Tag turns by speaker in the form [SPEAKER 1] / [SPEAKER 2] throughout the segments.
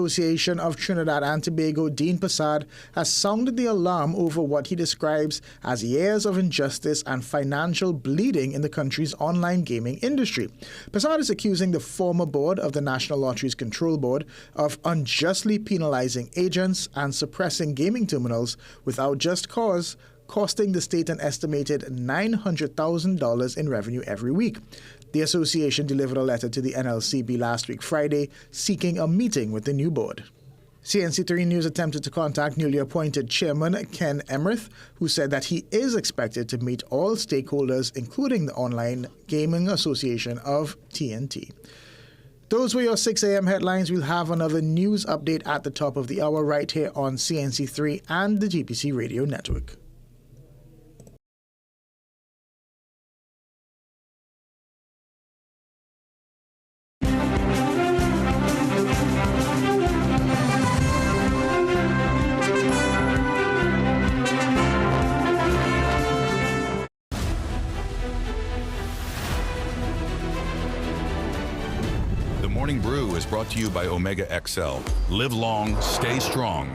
[SPEAKER 1] Association of Trinidad and Tobago, Dean Passad, has sounded the alarm over what he describes as years of injustice and financial bleeding in the country's online gaming industry. Passad is accusing the former board of the National Lotteries Control Board of unjustly penalizing agents and suppressing gaming terminals without just cause, costing the state an estimated $900,000 in revenue every week. The association delivered a letter to the NLCB last week Friday, seeking a meeting with the new board. CNC3 News attempted to contact newly appointed chairman Ken Emrith, who said that he is expected to meet all stakeholders, including the Online Gaming Association of TNT. Those were your 6 a.m. headlines. We'll have another news update at the top of the hour right here on CNC3 and the GPC Radio Network.
[SPEAKER 2] Morning Brew is brought to you by Omega XL. Live long, stay strong.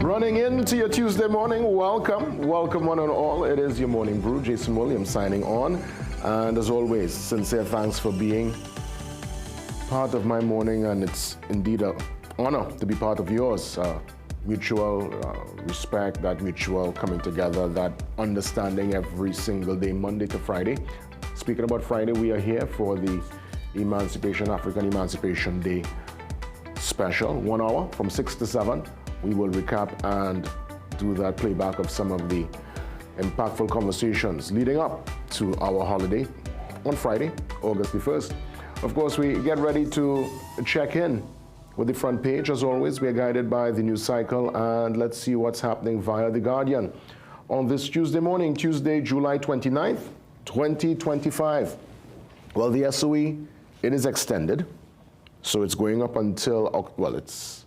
[SPEAKER 3] Running into your Tuesday morning, welcome one and all. It is your Morning Brew. Jason Williams signing on. And as always, sincere thanks for being part of my morning, and it's indeed an honor to be part of yours. Mutual respect, that mutual coming together, that understanding every single day, Monday to Friday. Speaking about Friday, we are here for the Emancipation, African Emancipation Day special, 1 hour from 6 to 7. We will recap and do that playback of some of the impactful conversations leading up to our holiday on Friday, August the 1st. Of course, we get ready to check in with the front page. As always, we are guided by the news cycle, and let's see what's happening via The Guardian on this Tuesday morning, Tuesday, July 29th, 2025. Well, the SOE, it is extended, so it's going up until, well, it's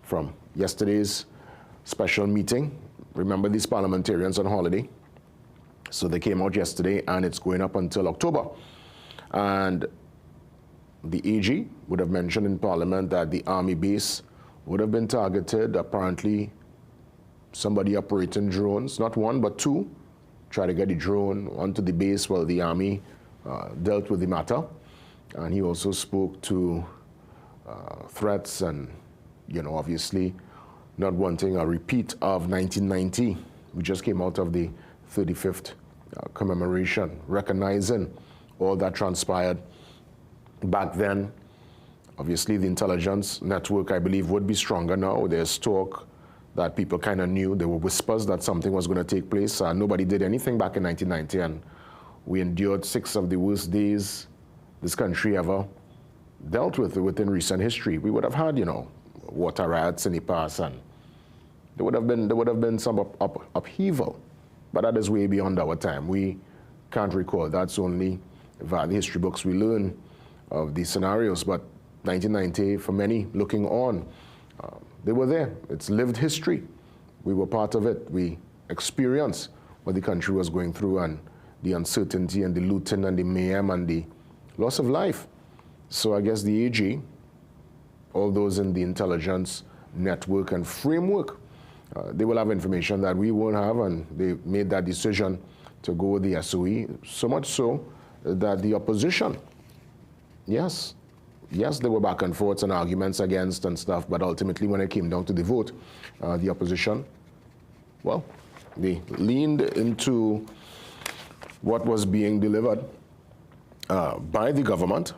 [SPEAKER 3] from yesterday's special meeting. Remember, these parliamentarians on holiday, so they came out yesterday, and it's going up until October. And the AG would have mentioned in Parliament that the Army base would have been targeted. Apparently, somebody operating drones, not one, but two, try to get the drone onto the base. Well, the Army dealt with the matter. And he also spoke to threats and, you know, obviously, not wanting a repeat of 1990. We just came out of the 35th commemoration, recognizing all that transpired back then. Obviously, the intelligence network, I believe, would be stronger now. There's talk that people kind of knew. There were whispers that something was going to take place. Nobody did anything back in 1990, and we endured 6 of the worst days this country ever dealt with within recent history. We would have had, you know, water riots in the past, and there would have been some upheaval, but that is way beyond our time. We can't recall. That's only via the history books we learn of these scenarios. But 1990, for many looking on, they were there. It's lived history. We were part of it. We experienced what the country was going through, and the uncertainty and the looting and the mayhem and the loss of life. So I guess the AG, all those in the intelligence network and framework, they will have information that we won't have, and they made that decision to go with the SOE, so much so that the opposition, yes, there were back and forths and arguments against and stuff, but ultimately when it came down to the vote, the opposition, well, they leaned into what was being delivered by the government.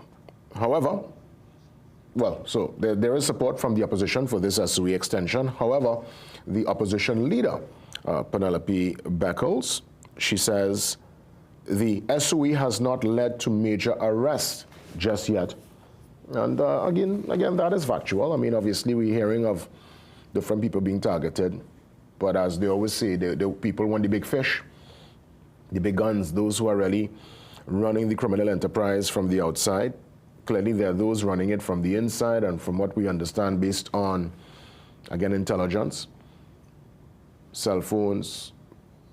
[SPEAKER 3] However, well, so there is support from the opposition for this SOE extension. However, the opposition leader, Penelope Beckles, she says the SOE has not led to major arrests just yet. And again, that is factual. I mean, obviously, we're hearing of different people being targeted. But as they always say, the people want the big fish, the big guns, those who are really running the criminal enterprise from the outside, clearly there are those running it from the inside, and from what we understand, based on, again, intelligence, cell phones,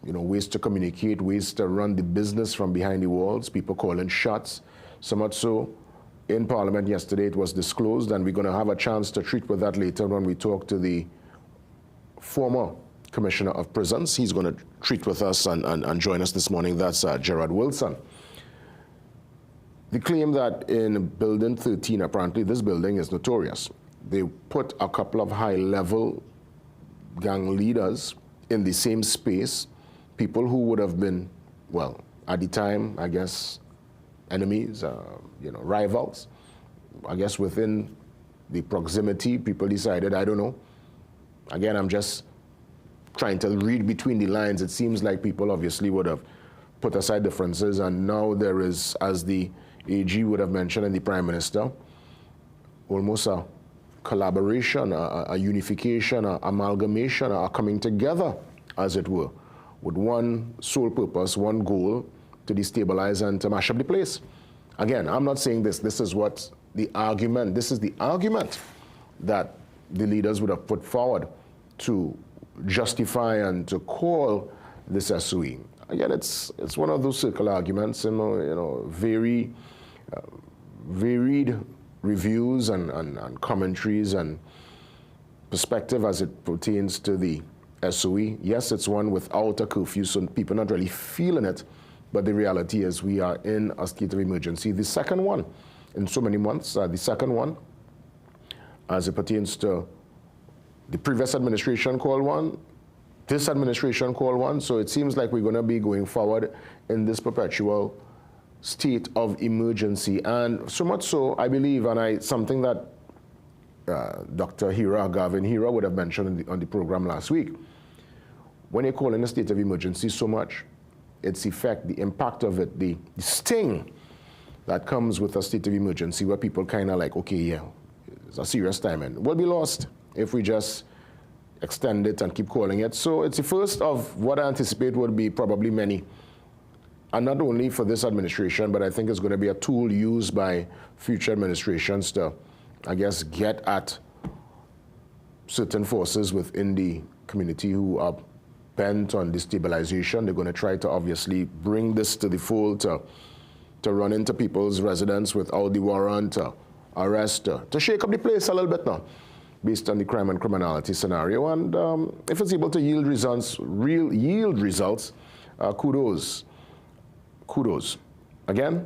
[SPEAKER 3] ways to communicate, ways to run the business from behind the walls, people calling shots. So much so, in Parliament yesterday, it was disclosed, and we're going to have a chance to treat with that later when we talk to the former Commissioner of Prisons. He's going to treat with us and join us this morning. That's Gerard Wilson. The claim that in Building 13, apparently this building is notorious. They put a couple of high-level gang leaders in the same space, people who would have been, well, at the time, I guess, enemies, rivals. I guess within the proximity, people decided, I don't know. Again, I'm just trying to read between the lines. It seems like people obviously would have put aside differences, and now there is, as the AG would have mentioned and the Prime Minister, almost a collaboration, a unification, a amalgamation, a coming together, as it were, with one sole purpose, one goal, to destabilize and to mash up the place. Again, I'm not saying this. This is what the argument, this is the argument that the leaders would have put forward to justify and to call this SOE. Again, it's one of those circular arguments, very varied reviews and commentaries and perspective as it pertains to the SOE. Yes, it's one without a curfew, so people not really feeling it, but the reality is we are in a state of emergency. The second one in so many months, the second one, as it pertains to the previous administration called one, this administration called one, so it seems like we're going to be going forward in this perpetual state of emergency. And so much so, I believe, and something that Dr. Gavin Hira would have mentioned on the program last week, when you're calling a state of emergency so much, its effect, the impact of it, the sting that comes with a state of emergency, where people kind of like, okay, yeah, it's a serious time, and will be lost if we just extend it and keep calling it. So it's the first of what I anticipate would be probably many. And not only for this administration, but I think it's going to be a tool used by future administrations to, I guess, get at certain forces within the community who are bent on destabilization. They're going to try to obviously bring this to the fold, to run into people's residence without the warrant, to arrest, to shake up the place a little bit now, based on the crime and criminality scenario. And if it's able to yield results, kudos. Kudos. Again,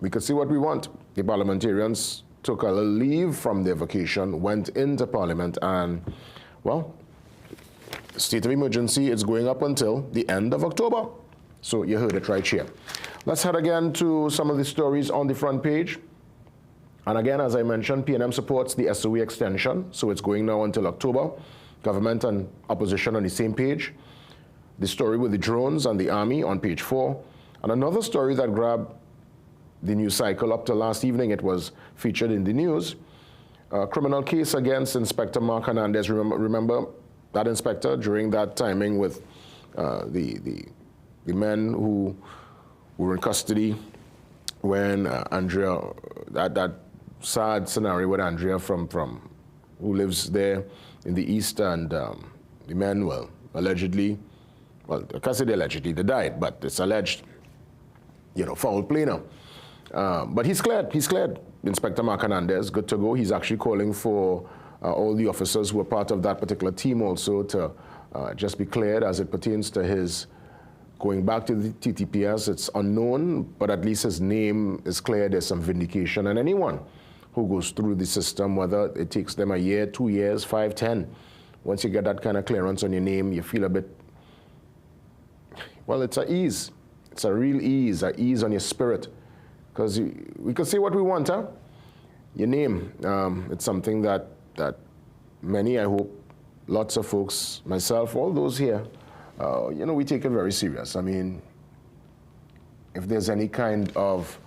[SPEAKER 3] we could see what we want. The parliamentarians took a little leave from their vacation, went into Parliament, and, well, state of emergency is going up until the end of October. So you heard it right here. Let's head again to some of the stories on the front page. And again, as I mentioned, PNM supports the SOE extension, so it's going now until October. Government and opposition on the same page. The story with the drones and the army on page 4. And another story that grabbed the news cycle up to last evening, it was featured in the news. A criminal case against Inspector Mark Hernandez. Remember that inspector during that timing with the men who were in custody when Andrea, that sad scenario with Andrea from who lives there in the east, and the men, well, allegedly, well, I can't say they allegedly, they died, but it's alleged, foul play now. But he's cleared. Inspector Mark Hernandez, good to go. He's actually calling for all the officers who are part of that particular team also to just be cleared as it pertains to his going back to the TTPS. It's unknown, but at least his name is clear. There's some vindication. And anyone who goes through the system, whether it takes them a year, 2 years, 5, 10, once you get that kind of clearance on your name, you feel a bit, well, it's an ease. It's a real ease, an ease on your spirit. Because we can say what we want, huh? Your name, it's something that many, I hope, lots of folks, myself, all those here, we take it very serious. I mean, if there's any kind of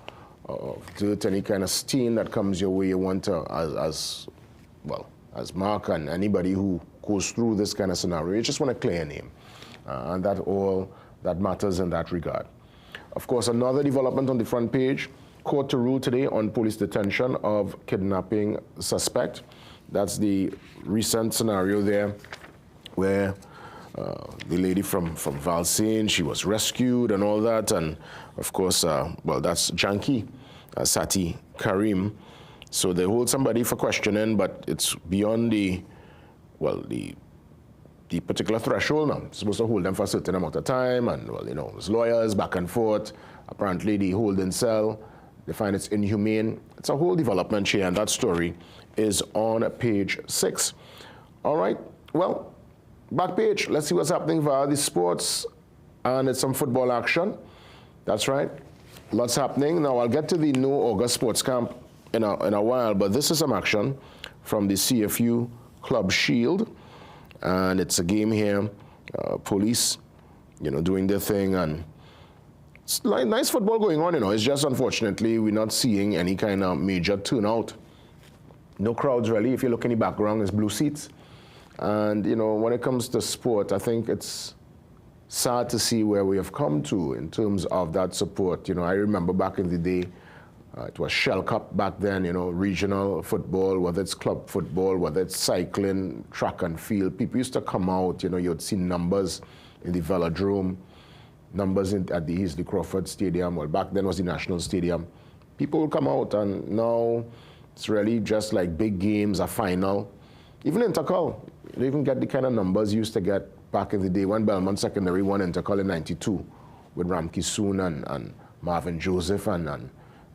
[SPEAKER 3] dirt, any kind of stain that comes your way, you want to, as Mark and anybody who goes through this kind of scenario, you just want to clear your name. And that all that matters in that regard. Of course, another development on the front page, court to rule today on police detention of kidnapping suspect. That's the recent scenario there where the lady from Valsain, she was rescued and all that. And of course, well, that's Janki, Sati Karim. So they hold somebody for questioning, but it's beyond the particular threshold now. It's supposed to hold them for a certain amount of time, and well, you know, there's lawyers back and forth. Apparently the holding cell, they find it's inhumane. It's a whole development here, and that story is on page 6. All right, well, back page, let's see what's happening via the sports, and it's some football action. That's right, lots happening. Now I'll get to the No August Sports Camp in a while, but this is some action from the CFU Club Shield, and it's a game here, police, you know, doing their thing, and it's nice football going on, you know. It's just unfortunately we're not seeing any kind of major turnout. No crowds really. If you look in the background, it's blue seats. And, you know, when it comes to sport, I think it's sad to see where we have come to in terms of that support. You know, I remember back in the day, it was Shell Cup back then, you know, regional football, whether it's club football, whether it's cycling, track and field. People used to come out, you know, you'd see numbers in the Velodrome, numbers at the Easley Crawford Stadium. Well, back then was the National Stadium. People would come out, and now it's really just like big games, a final. Even Intercol, you don't even get the kind of numbers you used to get back in the day when Belmont Secondary won Intercol in '92 with Ramki Soon and Marvin Joseph and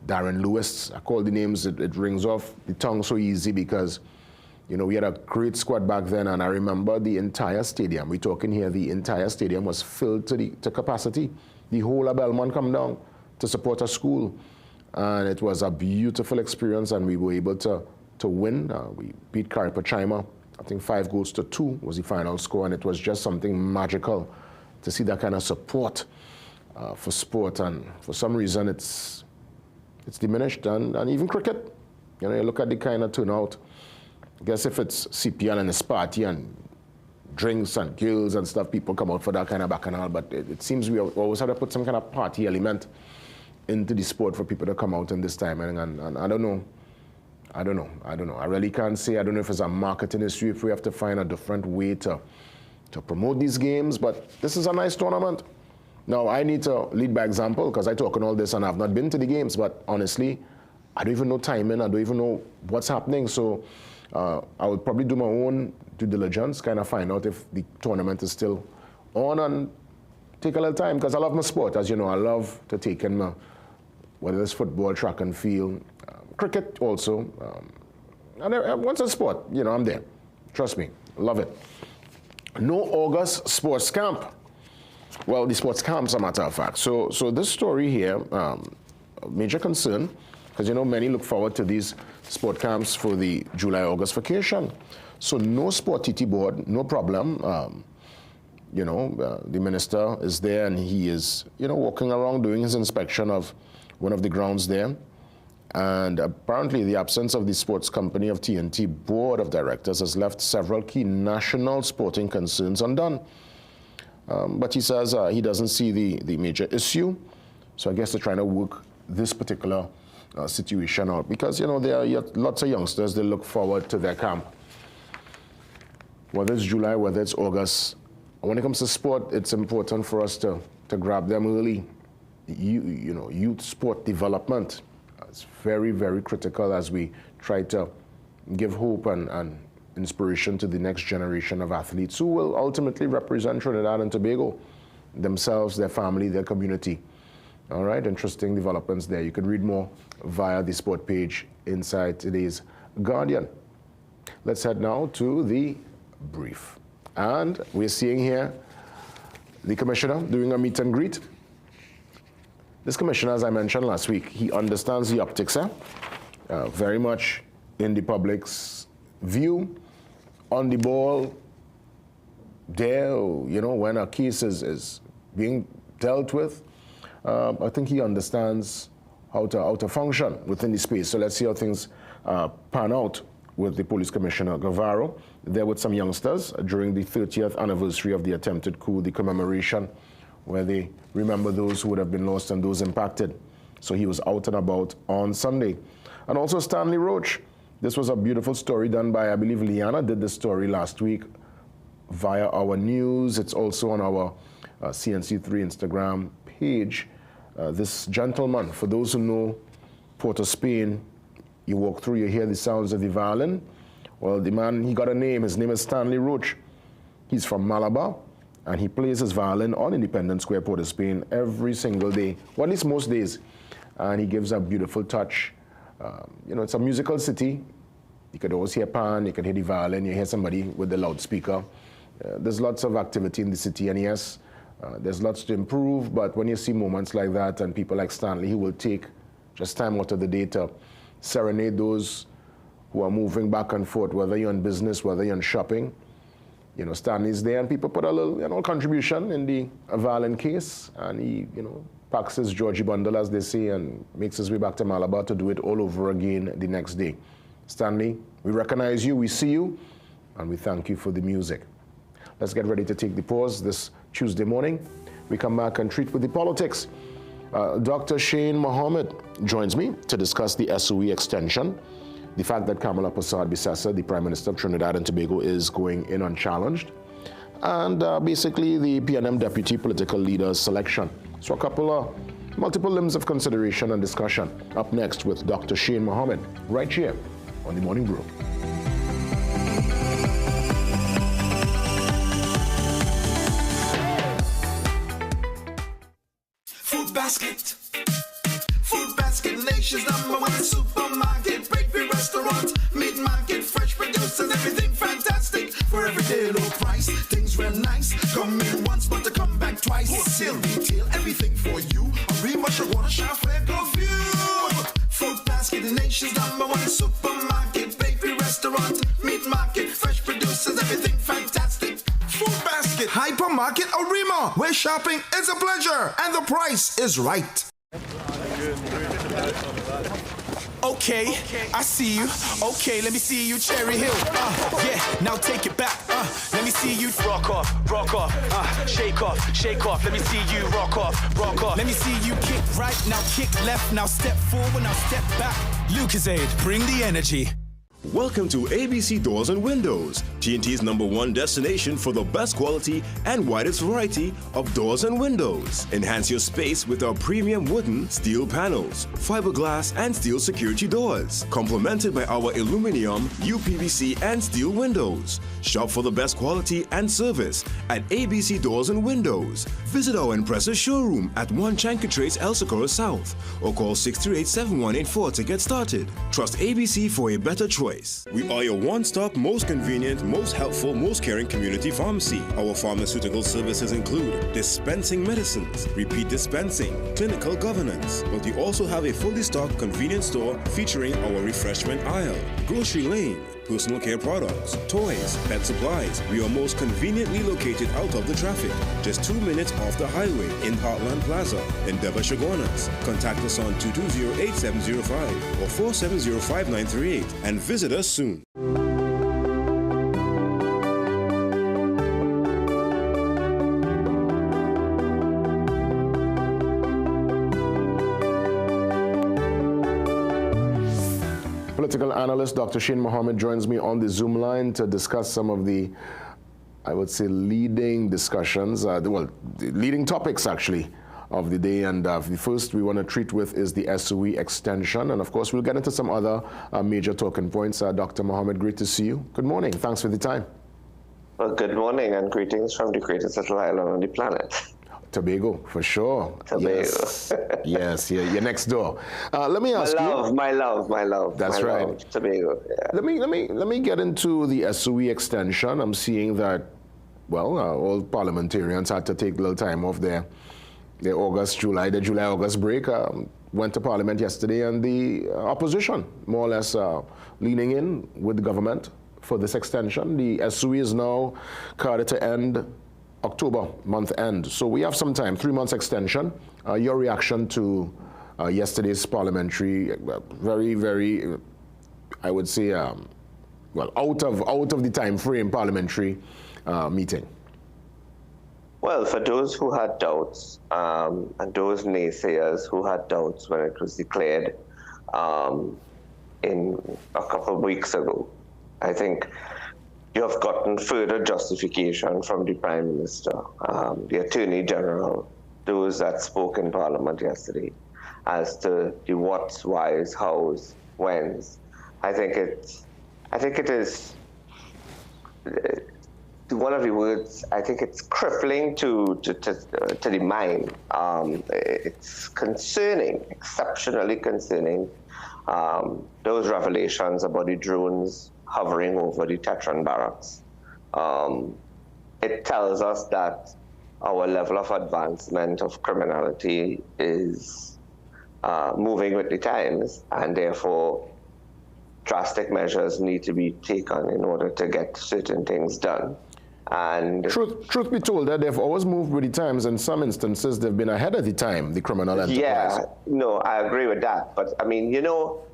[SPEAKER 3] Darren Lewis. I call the names, it rings off the tongue so easy because, you know, we had a great squad back then, and I remember the entire stadium, we're talking here, the entire stadium was filled to capacity. The whole of Belmont come down to support a school, and it was a beautiful experience, and we were able to win. We beat Caripachima, I think 5-2 was the final score, and it was just something magical to see that kind of support for sport, and for some reason it's diminished, and even cricket. You know, you look at the kind of turnout. I guess if it's CPL and it's party and drinks and girls and stuff, people come out for that kind of bacchanal, but it seems we always have to put some kind of party element into the sport for people to come out in this time, and I don't know. I really can't say. I don't know if it's a marketing issue, if we have to find a different way to promote these games, but this is a nice tournament. Now, I need to lead by example because I talk on all this and I've not been to the games, but honestly, I don't even know timing. I don't even know what's happening. So I would probably do my own due diligence, kind of find out if the tournament is still on, and take a little time because I love my sport. As you know, I love to take in my, whether it's football, track and field, cricket also. And once a sport, you know, I'm there. Trust me, love it. No August Sports Camp. Well, the sports camps, a matter of fact. So this story here, major concern, because, you know, many look forward to these sport camps for the July-August vacation. So no sport TT board, no problem. You know, the minister is there, and he is, you know, walking around doing his inspection of one of the grounds there. And apparently the absence of the sports company of TNT board of directors has left several key national sporting concerns undone. But he says he doesn't see the major issue. So I guess they're trying to work this particular situation out because, you know, there are lots of youngsters, they look forward to their camp. Whether it's July, whether it's August. When it comes to sport, it's important for us to grab them early. You know, youth sport development. It's very, very critical as we try to give hope and inspiration to the next generation of athletes who will ultimately represent Trinidad and Tobago, themselves, their family, their community. All right, interesting developments there. You can read more via the sport page inside today's Guardian. Let's head now to the brief. And we're seeing here the commissioner doing a meet and greet. This commissioner, as I mentioned last week, he understands the optics, very much in the public's view, on the ball, there, you know, when a case is being dealt with. I think he understands how to function within the space. So let's see how things pan out with the Police Commissioner Guevara. There with some youngsters during the 30th anniversary of the attempted coup, the commemoration, where they remember those who would have been lost and those impacted So he was out and about on Sunday. And also Stanley Roach. This was a beautiful story done by, I believe, Liana did this story last week via our news. It's also on our CNC3 Instagram page. This gentleman, for those who know Port of Spain, you walk through, you hear the sounds of the violin. Well, the man, he got a name. His name is Stanley Roach. He's from Malabar, and he plays his violin on Independence Square, Port of Spain, every single day, or at least most days. And he gives a beautiful touch. You know, it's a musical city. You could always hear pan, you could hear the violin, you hear somebody with the loudspeaker. There's lots of activity in the city, and yes, there's lots to improve, but when you see moments like that and people like Stanley, he will take just time out of the day to serenade those who are moving back and forth, whether you're in business, whether you're in shopping. You know, Stanley's there, and people put a little, you know, contribution in the violin case, and he, you know, packs his Georgie bundle, as they say, and makes his way back to Malabar to do it all over again the next day. Stanley, we recognize you, we see you, and we thank you for the music. Let's get ready to take the pause this Tuesday morning. We come back and treat with the politics. Dr. Shane Mohammed joins me to discuss the SOE extension, the fact that Kamala Persad-Bissessar, the Prime Minister of Trinidad and Tobago, is going in unchallenged, and basically the PNM Deputy Political Leader's selection. So a couple of multiple limbs of consideration and discussion. Up next with Dr. Shane Mohammed, right here on the Morning Brew.
[SPEAKER 4] Food basket, nation's #1 supermarket, bakery, restaurant, meat market, fresh producers, everything fantastic. For everyday low price, things real nice. Come in once, but to come back twice. Wholesale, retail, everything for you. A real much of water, shop, fair, go view. Food basket, the nation's #1 supermarket, bakery, restaurant, meat market, fresh producers, everything fantastic. Food basket, hypermarket, Arima, where shopping is a pleasure and the price is right. Okay, I see you. Okay, let me see you, Cherry Hill. Yeah, now take it back. Let me see you rock off, shake off. Let me see you rock off. Let me see you kick right, now kick left, now step forward, now step back. Lucasade, bring the energy.
[SPEAKER 5] Welcome to ABC Doors and Windows, TNT's #1 destination for the best quality and widest variety of doors and windows. Enhance your space with our premium wooden, steel panels, fiberglass and steel security doors, complemented by our aluminum, UPVC and steel windows. Shop for the best quality and service at ABC Doors and Windows. Visit our impressive showroom at 1 Chancatrace, El Socorro South, or call 638-7184 to get started. Trust ABC for a better choice. We are your one-stop, most convenient, most helpful, most caring community pharmacy. Our pharmaceutical services include dispensing medicines, repeat dispensing, clinical governance, but we also have a fully stocked convenience store featuring our refreshment aisle, grocery lane, personal care products, toys, pet supplies. We are most conveniently located out of the traffic, just 2 minutes off the highway in Heartland Plaza in Devashagonas. Contact us on 220-8705 or 470-5938 and visit us soon.
[SPEAKER 3] Political analyst Dr. Shane Mohammed joins me on the Zoom line to discuss some of the, I would say, leading discussions, the leading topics actually of the day. And the first we want to treat with is the SOE extension. And of course, we'll get into some other major talking points. Dr. Mohammed, great to see you. Good morning. Thanks for the time.
[SPEAKER 6] Well, good morning and greetings from the greatest little island on the planet.
[SPEAKER 3] Tobago, for sure.
[SPEAKER 6] Tobago.
[SPEAKER 3] Yes, yes, yeah, you're next door. Let me ask you.
[SPEAKER 6] My love.
[SPEAKER 3] That's right.
[SPEAKER 6] Love, Tobago. Yeah.
[SPEAKER 3] Let me get into the SOE extension. I'm seeing that, well, all parliamentarians had to take a little time off their July-August break. Went to Parliament yesterday, and the opposition more or less leaning in with the government for this extension. The SOE is now carded to end October month end. So we have some time, 3 months extension. Your reaction to yesterday's parliamentary, very, very, I would say, well, out of the time frame parliamentary meeting?
[SPEAKER 6] Well, for those who had doubts, and those naysayers who had doubts when it was declared in a couple of weeks ago, I think you have gotten further justification from the Prime Minister, the Attorney General, those that spoke in Parliament yesterday, as to the what's, whys, hows, whens. I think it is one of the words. I think it's crippling to the mind. It's concerning, exceptionally concerning. Those revelations about the drones hovering over the Tetron barracks. It tells us that our level of advancement of criminality is moving with the times, and therefore drastic measures need to be taken in order to get certain things done. And
[SPEAKER 3] truth be told, that they've always moved with the times. In some instances, they've been ahead of the time, the criminal enterprise.
[SPEAKER 6] Yeah, no, I agree with that. But I mean, you know,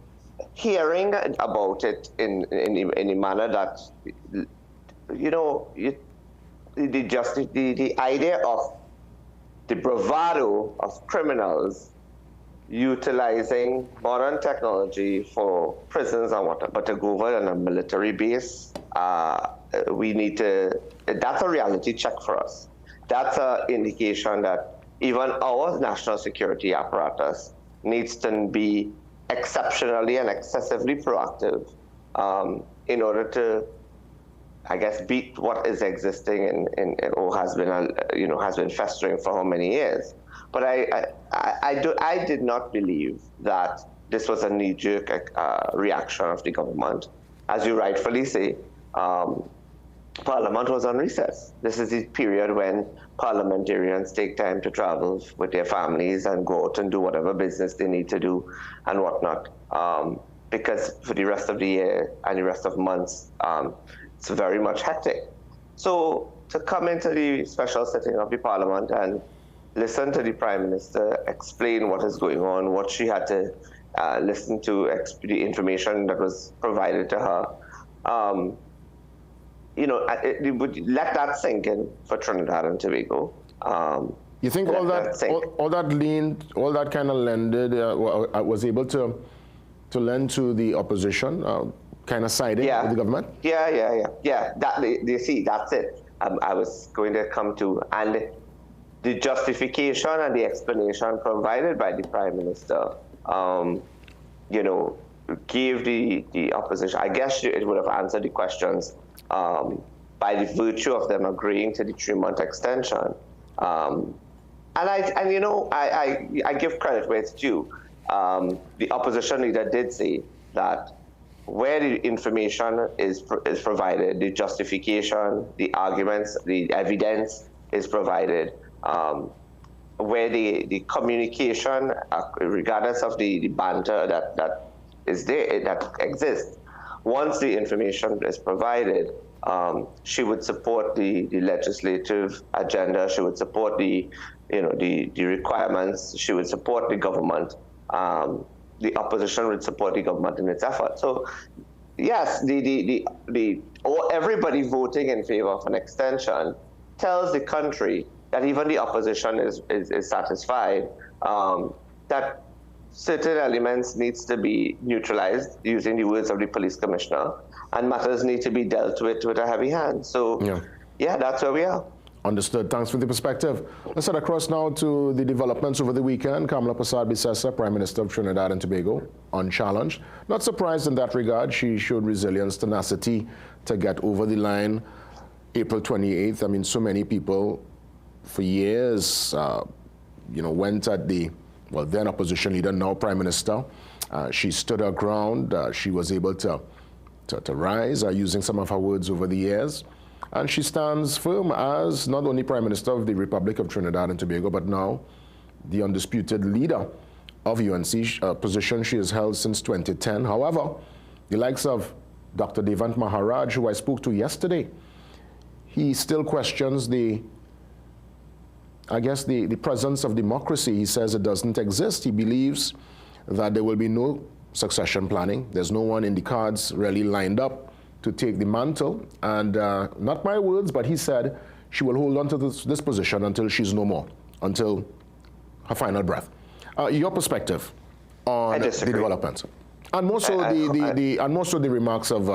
[SPEAKER 6] hearing about it in a manner that, you know, the idea of the bravado of criminals utilizing modern technology for prisons and whatnot, but to go over on a military base, we need to, that's a reality check for us. That's an indication that even our national security apparatus needs to be exceptionally and excessively proactive in order to, I guess, beat what is existing or has been festering for how many years. But I did not believe that this was a knee-jerk reaction of the government. As you rightfully say, Parliament was on recess. This is the period when parliamentarians take time to travel with their families and go out and do whatever business they need to do and whatnot. Because for the rest of the year and the rest of months, it's very much hectic. So to come into the special sitting of the Parliament and listen to the Prime Minister explain what is going on, what she had to listen to, the information that was provided to her, you know, it would let that sink in for Trinidad and Tobago.
[SPEAKER 3] You think all that kind of lended was able to lend to the opposition, kind of siding with the government? Yeah.
[SPEAKER 6] That you see, that's it. I was going to come to, and the justification and the explanation provided by the Prime Minister, you know, gave the opposition. I guess it would have answered the questions by the virtue of them agreeing to the 3-month extension. And you know, I give credit where it's due. The opposition leader did say that where the information is provided, the justification, the arguments, the evidence is provided, where the communication, regardless of the banter that is there, that exists, once the information is provided, she would support the legislative agenda. She would support the requirements. She would support the government. The opposition would support the government in its effort. So, yes, everybody voting in favor of an extension tells the country that even the opposition is satisfied that certain elements needs to be neutralized, using the words of the police commissioner, and matters need to be dealt with a heavy hand. So, yeah, that's where we are.
[SPEAKER 3] Understood. Thanks for the perspective. Let's head across now to the developments over the weekend. Kamala Persad-Bissessar, Prime Minister of Trinidad and Tobago, unchallenged. Not surprised in that regard. She showed resilience, tenacity to get over the line. April 28th, I mean, so many people for years, went at the, then opposition leader, now Prime Minister. She stood her ground. She was able to rise, using some of her words over the years. And she stands firm as not only Prime Minister of the Republic of Trinidad and Tobago, but now the undisputed leader of UNC, position she has held since 2010. However, the likes of Dr. Devant Maharaj, who I spoke to yesterday, he still questions the presence of democracy. He says it doesn't exist. He believes that there will be no succession planning. There's no one in the cards really lined up to take the mantle. And not my words, but he said she will hold on to this position until she's no more, until her final breath. Your perspective on the developments, and more so the remarks of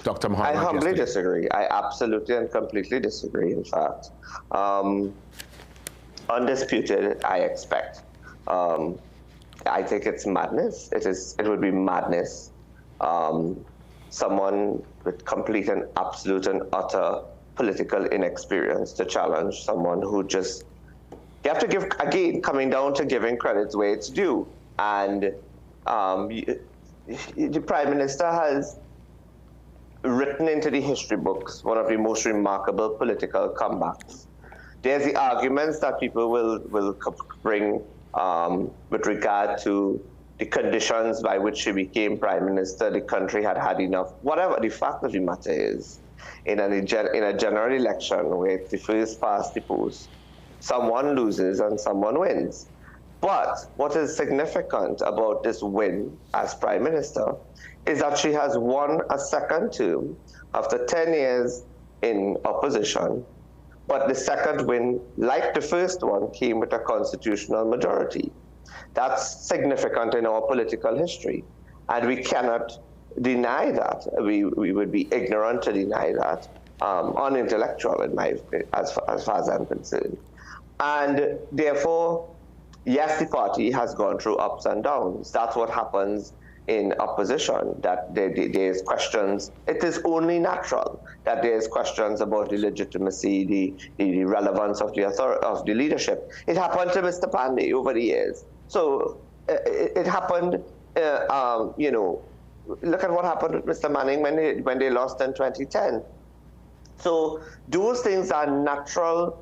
[SPEAKER 3] Dr. Muhammad.
[SPEAKER 6] I humbly
[SPEAKER 3] yesterday.
[SPEAKER 6] disagree. I absolutely and completely disagree. In fact, undisputed, I expect. I think it's madness. It would be madness. Someone with complete and absolute and utter political inexperience to challenge someone who just, you have to give, again, coming down to giving credit where it's due. And the Prime Minister has written into the history books one of the most remarkable political comebacks. There's the arguments that people will bring with regard to the conditions by which she became Prime Minister. The country had had enough. Whatever the fact of the matter is, in a general election where it's the first past the post, someone loses and someone wins. But what is significant about this win as Prime Minister is that she has won a second term after 10 years in opposition. But the second win, like the first one, came with a constitutional majority. That's significant in our political history. And we cannot deny that. We would be ignorant to deny that, unintellectual as far as I'm concerned. And therefore, yes, the party has gone through ups and downs. That's what happens in opposition, that there's questions. It is only natural that there's questions about the legitimacy, the relevance of the leadership. It happened to Mr. Pandey over the years. So it happened, you know, look at what happened with Mr. Manning when they lost in 2010. So those things are natural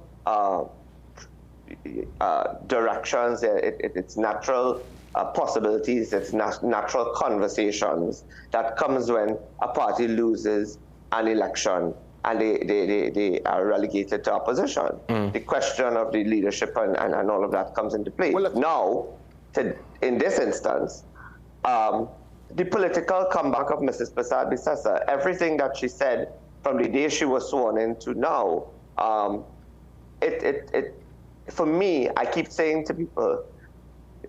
[SPEAKER 6] directions. It's natural possibilities. It's natural conversations that comes when a party loses an election and they are relegated to opposition. The question of the leadership and all of that comes into play. Well, now, in this instance, the political comeback of Mrs. Prasad-Bissessar, everything that she said from the day she was sworn in to now, for me, I keep saying to people,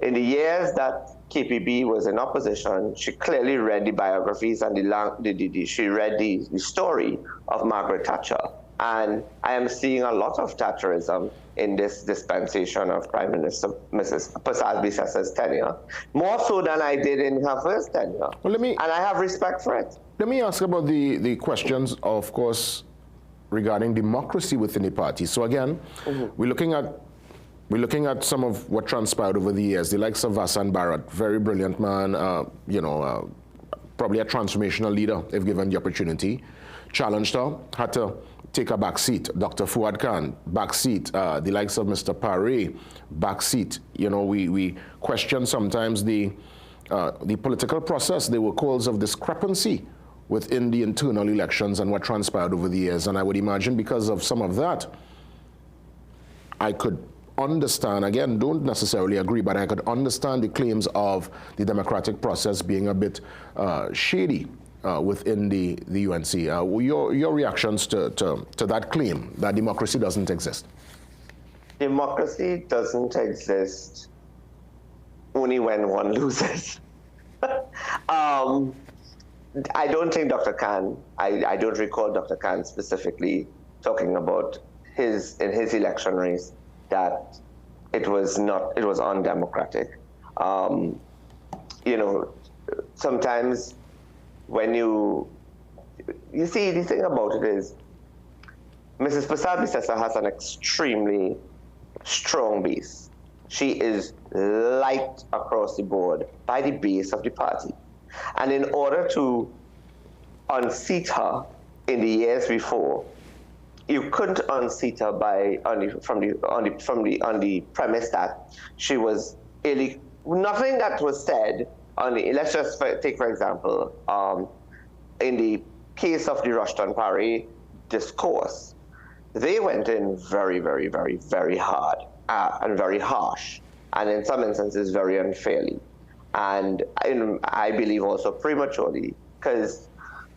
[SPEAKER 6] in the years that KPB was in opposition, she clearly read the biographies and she read the story of Margaret Thatcher. And I am seeing a lot of Thatcherism in this dispensation of Prime Minister Mrs. Prasad-Bissessar's tenure, more so than I did in her first tenure. Well, and I have respect for it.
[SPEAKER 3] Let me ask about the questions, of course, regarding democracy within the party. So again, we're looking at some of what transpired over the years. The likes of Vasant Bharat, very brilliant man, probably a transformational leader if given the opportunity. Challenged her, had to take a back seat. Dr. Fuad Khan, back seat. The likes of Mr. Paré, back seat. You know, we question sometimes the political process. There were calls of discrepancy within the internal elections and what transpired over the years. And I would imagine because of some of that, I could understand, again, don't necessarily agree, but I could understand the claims of the democratic process being a bit shady within the UNC. Your reactions to that claim that democracy doesn't exist?
[SPEAKER 6] Democracy doesn't exist only when one loses. I don't think Dr. Khan, I don't recall Dr. Khan specifically talking about in his election race that it was undemocratic. You know, sometimes when you see, the thing about it is, Mrs. Prasad-Bissessar has an extremely strong base. She is liked across the board by the base of the party. And in order to unseat her in the years before, you couldn't unseat her on the premise that she was nothing that was said let's just take, for example, in the case of the Rushton Paré discourse, they went in very, very, very, very hard and very harsh, and in some instances very unfairly, and I believe also prematurely, because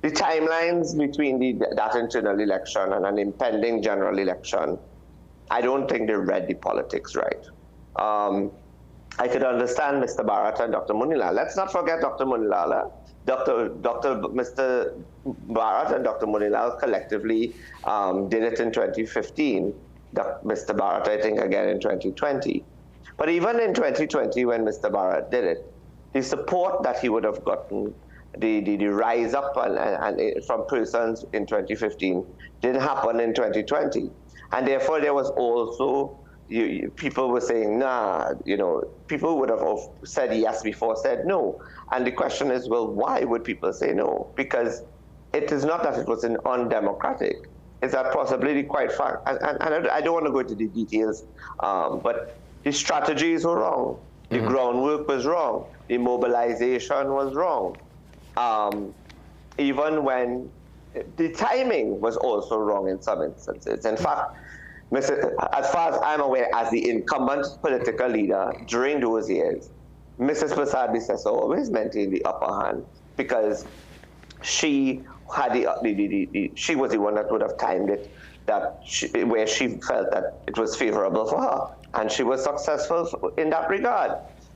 [SPEAKER 6] the timelines between that internal election and an impending general election, I don't think they read the politics right. I could understand Mr. Barrett and Dr. Munilala. Let's not forget Dr. Munilala. Mr. Barrett and Dr. Munilala collectively did it in 2015. Mr. Barrett, I think, again in 2020. But even in 2020, when Mr. Barrett did it, the support that he would have gotten, the rise up and from persons in 2015 didn't happen in 2020. And therefore, there was also, people were saying, nah, people would have said yes before said no. And the question is, well, why would people say no? Because it is not that it was undemocratic. It's that possibility quite far. And I don't want to go into the details, but the strategies were wrong. The groundwork was wrong. The mobilization was wrong. Even when the timing was also wrong in some instances. In fact, as far as I'm aware, as the incumbent political leader during those years, Mrs. Prasad-Bissessar always maintained the upper hand because she had she was the one that would have timed it where she felt that it was favorable for her, and she was successful in that regard.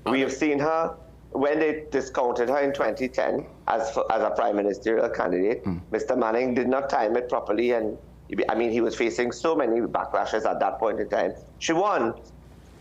[SPEAKER 6] We have seen her when they discounted her in 2010 as a prime ministerial candidate. Mr. Manning did not time it properly, and I mean, he was facing so many backlashes at that point in time. She won,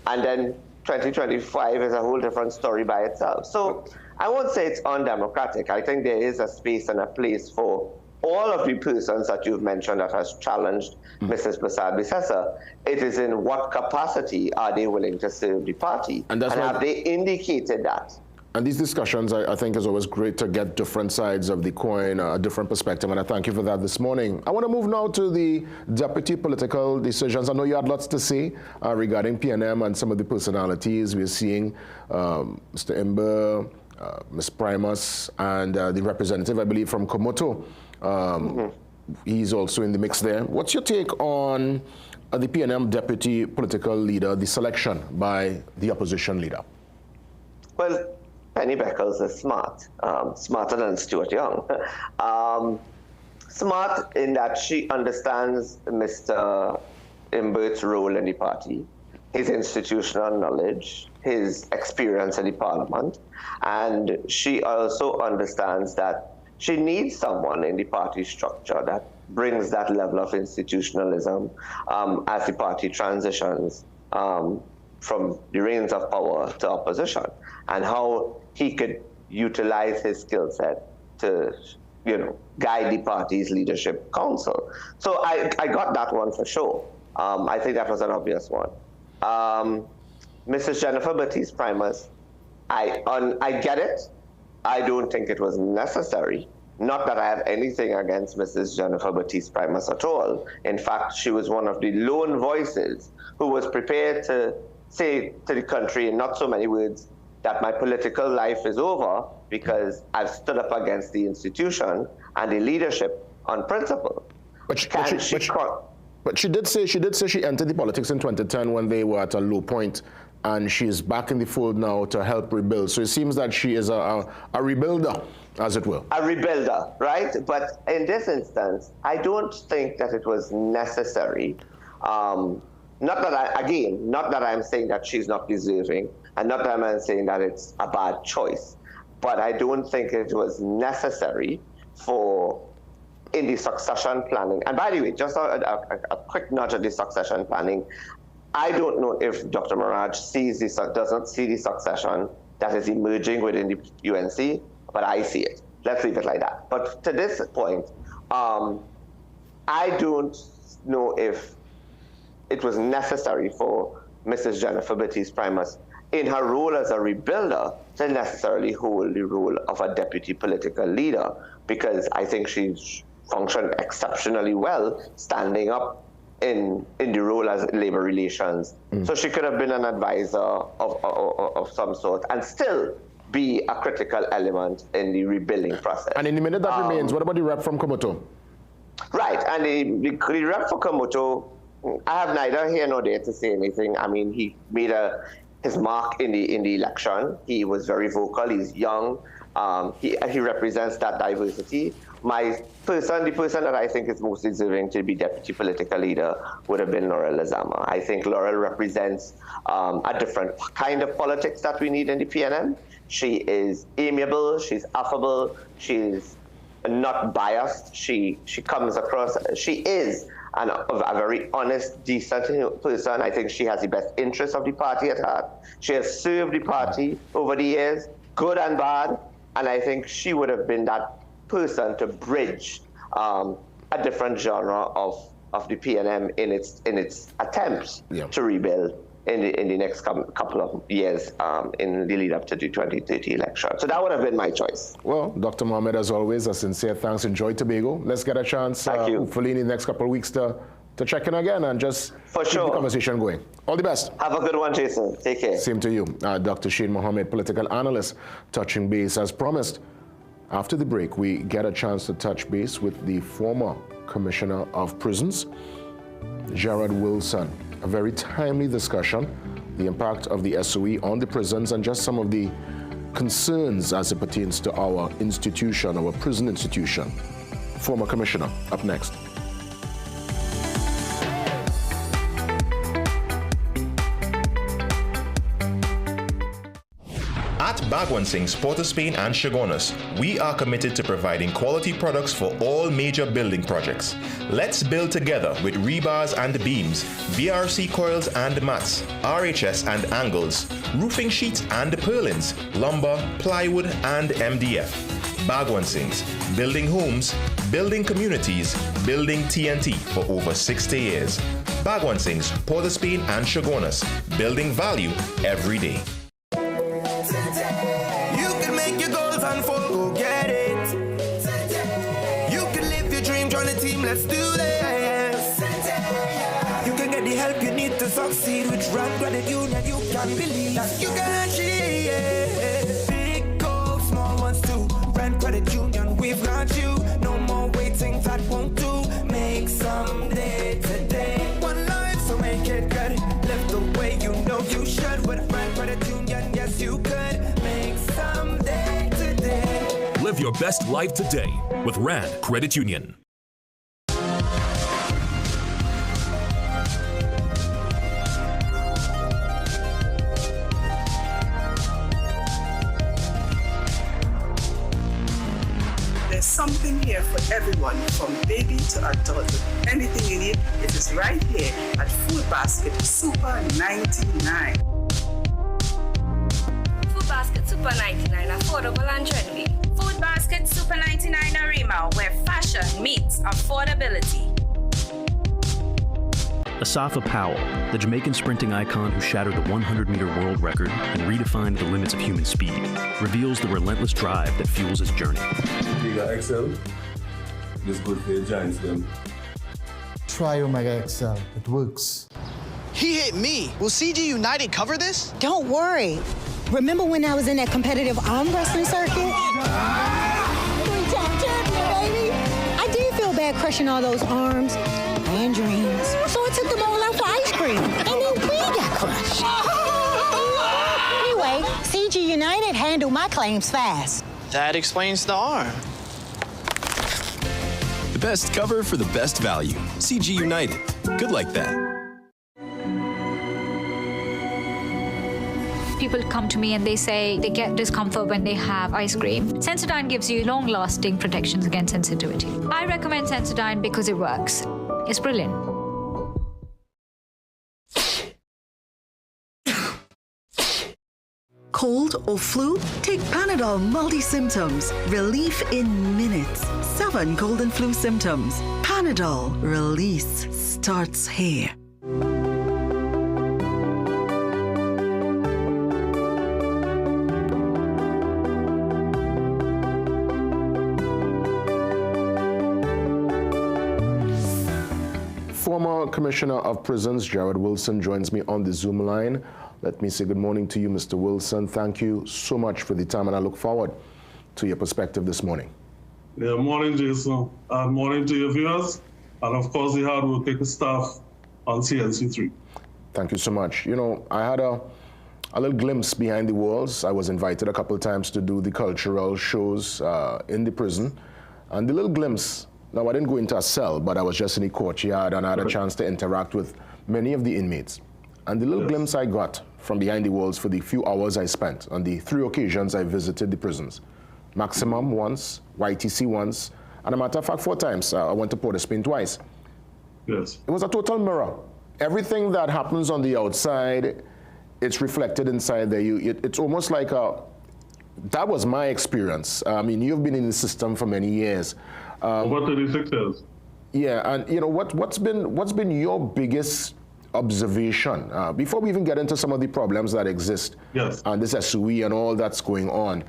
[SPEAKER 6] and then 2025 is a whole different story by itself. So I won't say it's undemocratic. I think there is a space and a place for all of the persons that you've mentioned that has challenged Mrs. Prasad-Bissessar. It is in what capacity are they willing to serve the party? And have they indicated that?
[SPEAKER 3] And these discussions, I think, is always great to get different sides of the coin, a different perspective, and I thank you for that this morning. I want to move now to the deputy political decisions. I know you had lots to say regarding PNM and some of the personalities we're seeing, Mr. Imber, Ms. Primus, and the representative, I believe, from Komoto. He's also in the mix there. What's your take on the PNM deputy political leader, the selection by the opposition leader?
[SPEAKER 6] Well, Penny Beckles is smart, smarter than Stuart Young. Smart in that she understands Mr. Imbert's role in the party, his institutional knowledge, his experience in the parliament, and she also understands that she needs someone in the party structure that brings that level of institutionalism as the party transitions from the reins of power to opposition, and how he could utilize his skill set to, guide the party's leadership council. So I got that one for sure. I think that was an obvious one. Mrs. Jennifer Baptiste Primus, I get it. I don't think it was necessary. Not that I have anything against Mrs. Jennifer Baptiste Primus at all. In fact, she was one of the lone voices who was prepared to say to the country in not so many words that my political life is over because I've stood up against the institution and the leadership on principle.
[SPEAKER 3] But she did say she entered the politics in 2010 when they were at a low point, and she's back in the fold now to help rebuild. So it seems that she is a rebuilder, as it were. A
[SPEAKER 6] rebuilder, right? But in this instance, I don't think that it was necessary. Not that I'm saying that she's not deserving, and not that I'm saying that it's a bad choice, but I don't think it was necessary in the succession planning. And by the way, just a quick nudge at the succession planning. I don't know if Dr. Maraj does not see the succession that is emerging within the UNC, but I see it. Let's leave it like that. But to this point, I don't know if it was necessary for Mrs. Jennifer Baptiste Primus in her role as a rebuilder to necessarily hold the role of a deputy political leader, because I think she's functioned exceptionally well standing up in the role as labor relations. So she could have been an advisor of some sort and still be a critical element in the rebuilding process.
[SPEAKER 3] And in the minute that remains, what about the rep from Komoto?
[SPEAKER 6] Right, and the rep for Komoto, I have neither here nor there to say anything. I mean, he made his mark in the election. He was very vocal. He's young. He represents that diversity. the person that I think is most deserving to be deputy political leader would have been Laurel Lazama. I think Laurel represents a different kind of politics that we need in the PNM. She is amiable, she's affable, she's not biased. She comes across, she is a very honest, decent person. I think she has the best interest of the party at heart. She has served the party over the years, good and bad, and I think she would have been that person to bridge a different genre of the PNM in its attempts to rebuild in the next couple of years in the lead up to the 2030 election. So that would have been my choice.
[SPEAKER 3] Well, Dr. Mohammed, as always, a sincere thanks. Enjoy Tobago. Let's get a chance, hopefully in the next couple of weeks, to check in again and just keep the conversation going. All the best.
[SPEAKER 6] Have a good one, Jason. Take care.
[SPEAKER 3] Same to you. Dr. Shane Mohammed, political analyst, touching base as promised. After the break, we get a chance to touch base with the former Commissioner of Prisons, Gerard Wilson. A very timely discussion, the impact of the SOE on the prisons and just some of the concerns as it pertains to our institution, our prison institution. Former Commissioner, up next.
[SPEAKER 7] At Bagwansing's, Port of Spain and Chaguanas, we are committed to providing quality products for all major building projects. Let's build together with rebars and beams, BRC coils and mats, RHS and angles, roofing sheets and purlins, lumber, plywood and MDF. Bagwansing's, building homes, building communities, building TNT for over 60 years. Bagwansing's, Port of Spain and Chaguanas, building value every day.
[SPEAKER 4] Let's do this. You can get the help you need to succeed with Rand Credit Union. You can believe that you can achieve. Big goals, small ones too. Rand Credit Union, we've got you. No more waiting, that won't do. Make someday today. One life, so make it good. Live the way you know you should. With Rand Credit Union, yes you could. Make someday today.
[SPEAKER 8] Live your best life today with Rand Credit Union.
[SPEAKER 9] Something here for everyone, from baby to adult. Anything you need, it is right here at Food Basket Super 99.
[SPEAKER 10] Food Basket Super 99, affordable and trendy. Food Basket Super 99 Arima, where fashion meets affordability.
[SPEAKER 11] Asafa Powell, the Jamaican sprinting icon who shattered the 100-meter world record and redefined the limits of human speed, reveals the relentless drive that fuels his journey.
[SPEAKER 12] Omega XL, this good for your giants then.
[SPEAKER 13] Try Omega XL, it works.
[SPEAKER 14] He hit me. Will CG United cover this?
[SPEAKER 15] Don't worry. Remember when I was in that competitive arm wrestling circuit? 3-time champion, baby! I did feel bad crushing all those arms and dreams. So I took them all out for ice cream. And then we got crushed. Anyway, CG United handled my claims fast.
[SPEAKER 14] That explains the arm.
[SPEAKER 16] The best cover for the best value. CG United. Good like that.
[SPEAKER 17] People come to me and they say they get discomfort when they have ice cream. Sensodyne gives you long-lasting protections against sensitivity. I recommend Sensodyne because it works. It's brilliant.
[SPEAKER 18] Cold or flu? Take Panadol multi-symptoms. Relief in minutes. 7 cold and flu symptoms. Panadol. Release starts here.
[SPEAKER 3] Former Commissioner of Prisons, Gerard Wilson, joins me on the Zoom line. Let me say good morning to you, Mr. Wilson. Thank you so much for the time, and I look forward to your perspective this morning.
[SPEAKER 19] Yeah, morning, Jason. Morning to your viewers, and of course the hard-working staff on CNC3.
[SPEAKER 3] Thank you so much. You know, I had a little glimpse behind the walls. I was invited a couple of times to do the cultural shows in the prison. And the little glimpse, now I didn't go into a cell, but I was just in the courtyard and I had a chance to interact with many of the inmates. And the little glimpse I got from behind the walls for the few hours I spent on the 3 occasions I visited the prisons, Maximum once, YTC once, and a matter of fact 4 times. I went to Port of Spain twice.
[SPEAKER 19] Yes.
[SPEAKER 3] It was a total mirror. Everything that happens on the outside, it's reflected inside there. It's almost like that was my experience. I mean, you've been in the system for many years.
[SPEAKER 19] Over 36 years.
[SPEAKER 3] Yeah, and you know, what's been your biggest observation before we even get into some of the problems that exist?
[SPEAKER 19] Yes.
[SPEAKER 3] And this SUE and all that's going on.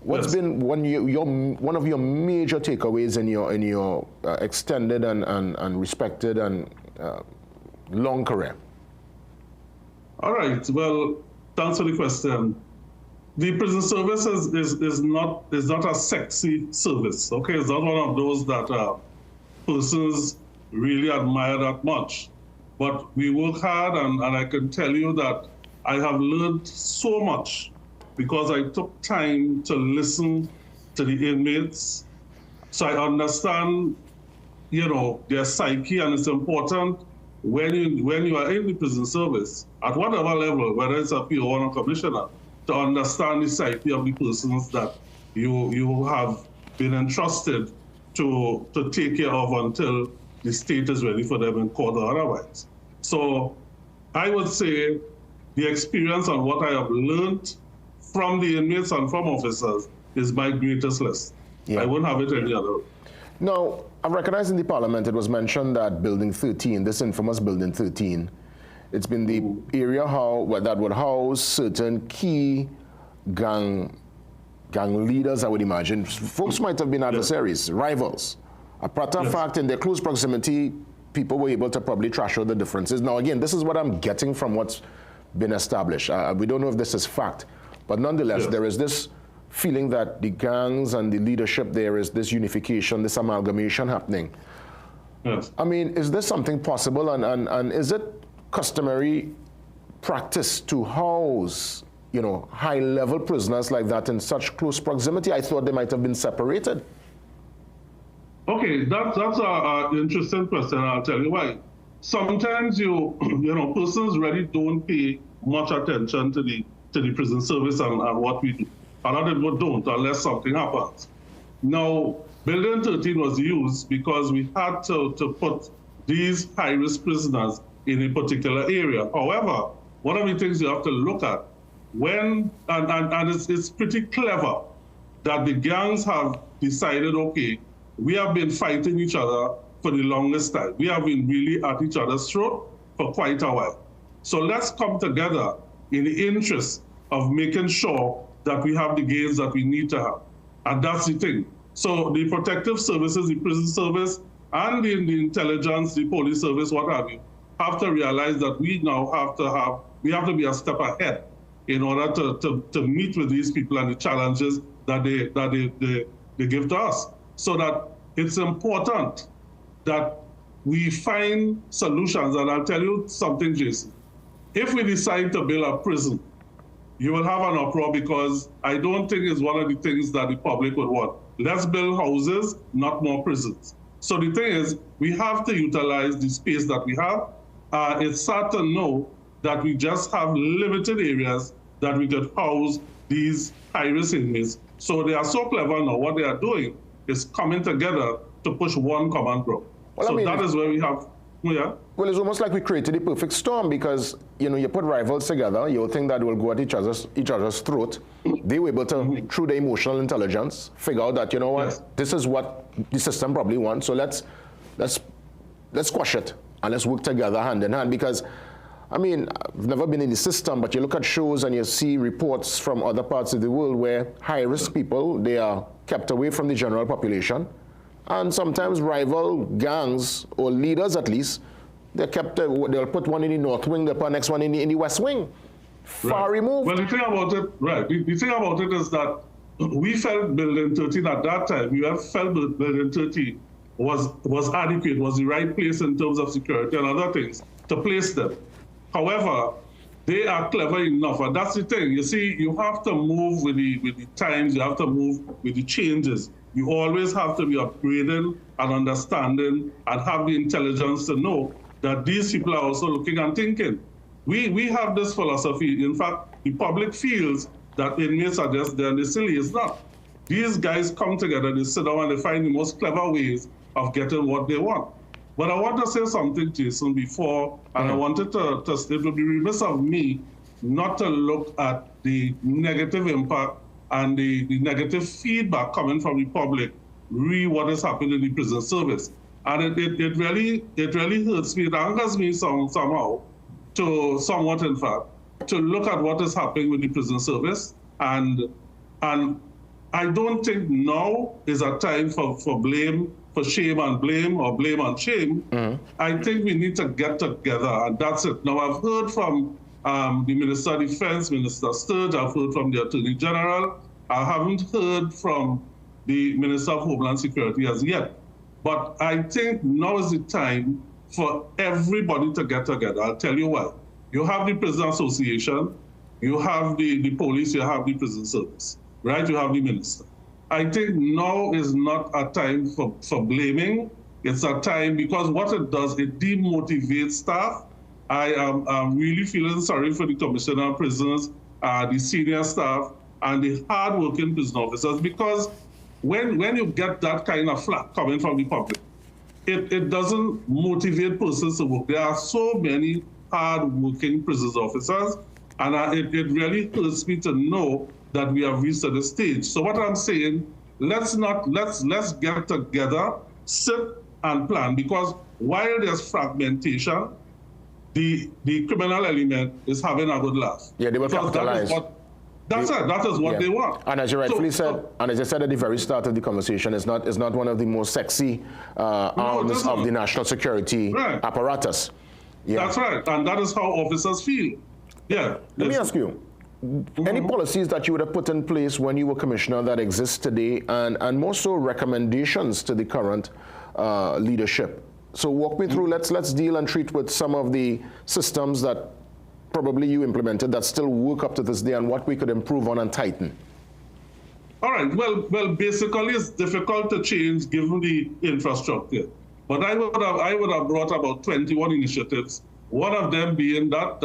[SPEAKER 3] What's been one of your major takeaways in your extended and respected and long career?
[SPEAKER 19] All right. Well, thanks for the question. The prison service is not a sexy service. Okay, it's not one of those that persons really admire that much. But we work hard, and I can tell you that I have learned so much because I took time to listen to the inmates. So I understand, you know, their psyche, and it's important when you are in the prison service, at whatever level, whether it's a PO or a commissioner, to understand the psyche of the persons that you have been entrusted to take care of until the state is ready for them in court or otherwise. So I would say the experience and what I have learned from the inmates and from officers is my greatest lesson. Yeah. I wouldn't have it any other way.
[SPEAKER 3] Now, I recognize in the parliament it was mentioned that Building 13, this infamous Building 13, it's been the area that would house certain key gang leaders, I would imagine. Folks might have been adversaries, rivals. A matter of fact, in their close proximity, people were able to probably trash out the differences. Now, again, this is what I'm getting from what's been established. We don't know if this is fact, but nonetheless, there is this feeling that the gangs and the leadership, there is this unification, this amalgamation happening.
[SPEAKER 19] Yes.
[SPEAKER 3] I mean, is this something possible, and is it customary practice to house, you know, high-level prisoners like that in such close proximity? I thought they might have been separated.
[SPEAKER 19] Okay, that's an interesting question. I'll tell you why. Sometimes you know, persons really don't pay much attention to the prison service and what we do. A lot of people don't unless something happens. Now, Building 13 was used because we had to put these high-risk prisoners in a particular area. However, one of the things you have to look at, and it's pretty clever that the gangs have decided, okay, we have been fighting each other for the longest time. We have been really at each other's throat for quite a while. So let's come together in the interest of making sure that we have the gains that we need to have. And that's the thing. So the protective services, the prison service, and the intelligence, the police service, what have you, have to realize that we now have to be a step ahead in order to meet with these people and the challenges that they give to us. So that it's important that we find solutions. And I'll tell you something, Jason. If we decide to build a prison, you will have an uproar because I don't think it's one of the things that the public would want. Let's build houses, not more prisons. So the thing is, we have to utilize the space that we have. It's sad to know that we just have limited areas that we could house these high-risk inmates. So they are so clever now. What they are doing is coming together to push one common ground. Well, so I mean, that is where we have, yeah.
[SPEAKER 3] Well, it's almost like we created the perfect storm because, you know, you put rivals together, you'll think that will go at each other's throat. They were able to, through their emotional intelligence, figure out that, you know what, this is what the system probably wants, so let's squash it and let's work together hand in hand. Because, I mean, I've never been in the system, but you look at shows and you see reports from other parts of the world where high-risk people, they are kept away from the general population. And sometimes rival gangs, or leaders at least, they'll put one in the North Wing, they'll put the next one in the West Wing. Far removed.
[SPEAKER 19] Well, the thing about it, the thing about it is that we felt Building 13 at that time, we felt Building 13 was adequate, was the right place in terms of security and other things to place them. However, they are clever enough, and that's the thing. You see, you have to move with the times, you have to move with the changes. you always have to be upgrading and understanding and have the intelligence to know that these people are also looking and thinking. We have this philosophy. In fact, the public feels that inmates are just there and they silly. It's not. These guys come together, they sit down and they find the most clever ways of getting what they want. But I want to say something, Jason, before, and I wanted to it would be remiss of me not to look at the negative impact and the negative feedback coming from the public, what is happening in the prison service. And it really hurts me, it angers me somehow, somewhat in fact, to look at what is happening with the prison service. And I don't think now is a time for blame, for shame and blame, or blame and shame. I think we need to get together, and that's it. Now, I've heard from the Minister of Defense, Minister Sturge, I've heard from the Attorney General. I haven't heard from the Minister of Homeland Security as yet. But I think now is the time for everybody to get together. I'll tell you why. You have the Prison Association, you have the police, you have the prison service, right? You have the minister. I think now is not a time for blaming. It's a time, because what it does, it demotivates staff. I am really feeling sorry for the Commissioner of Prisons, the senior staff, and the hard-working prison officers, because when you get that kind of flack coming from the public, it doesn't motivate persons to work. There are so many hard-working prison officers, and it really hurts me to know that we have reached this stage. So what I'm saying, let's get together, sit and plan, because while there's fragmentation, the criminal element is having a good laugh.
[SPEAKER 3] Yeah, they were capitalized.
[SPEAKER 19] That is what they want.
[SPEAKER 3] And as you rightfully said, and as I said at the very start of the conversation, it's not one of the most sexy arms of the national security apparatus. Yeah.
[SPEAKER 19] That's right, and that is how officers feel. Yeah.
[SPEAKER 3] Let me ask you, any policies that you would have put in place when you were commissioner that exist today, and more so recommendations to the current leadership? So walk me through, let's deal and treat with some of the systems that probably you implemented that still work up to this day, and what we could improve on and tighten.
[SPEAKER 19] All right, well, basically it's difficult to change given the infrastructure. But I would have brought about 21 initiatives, one of them being that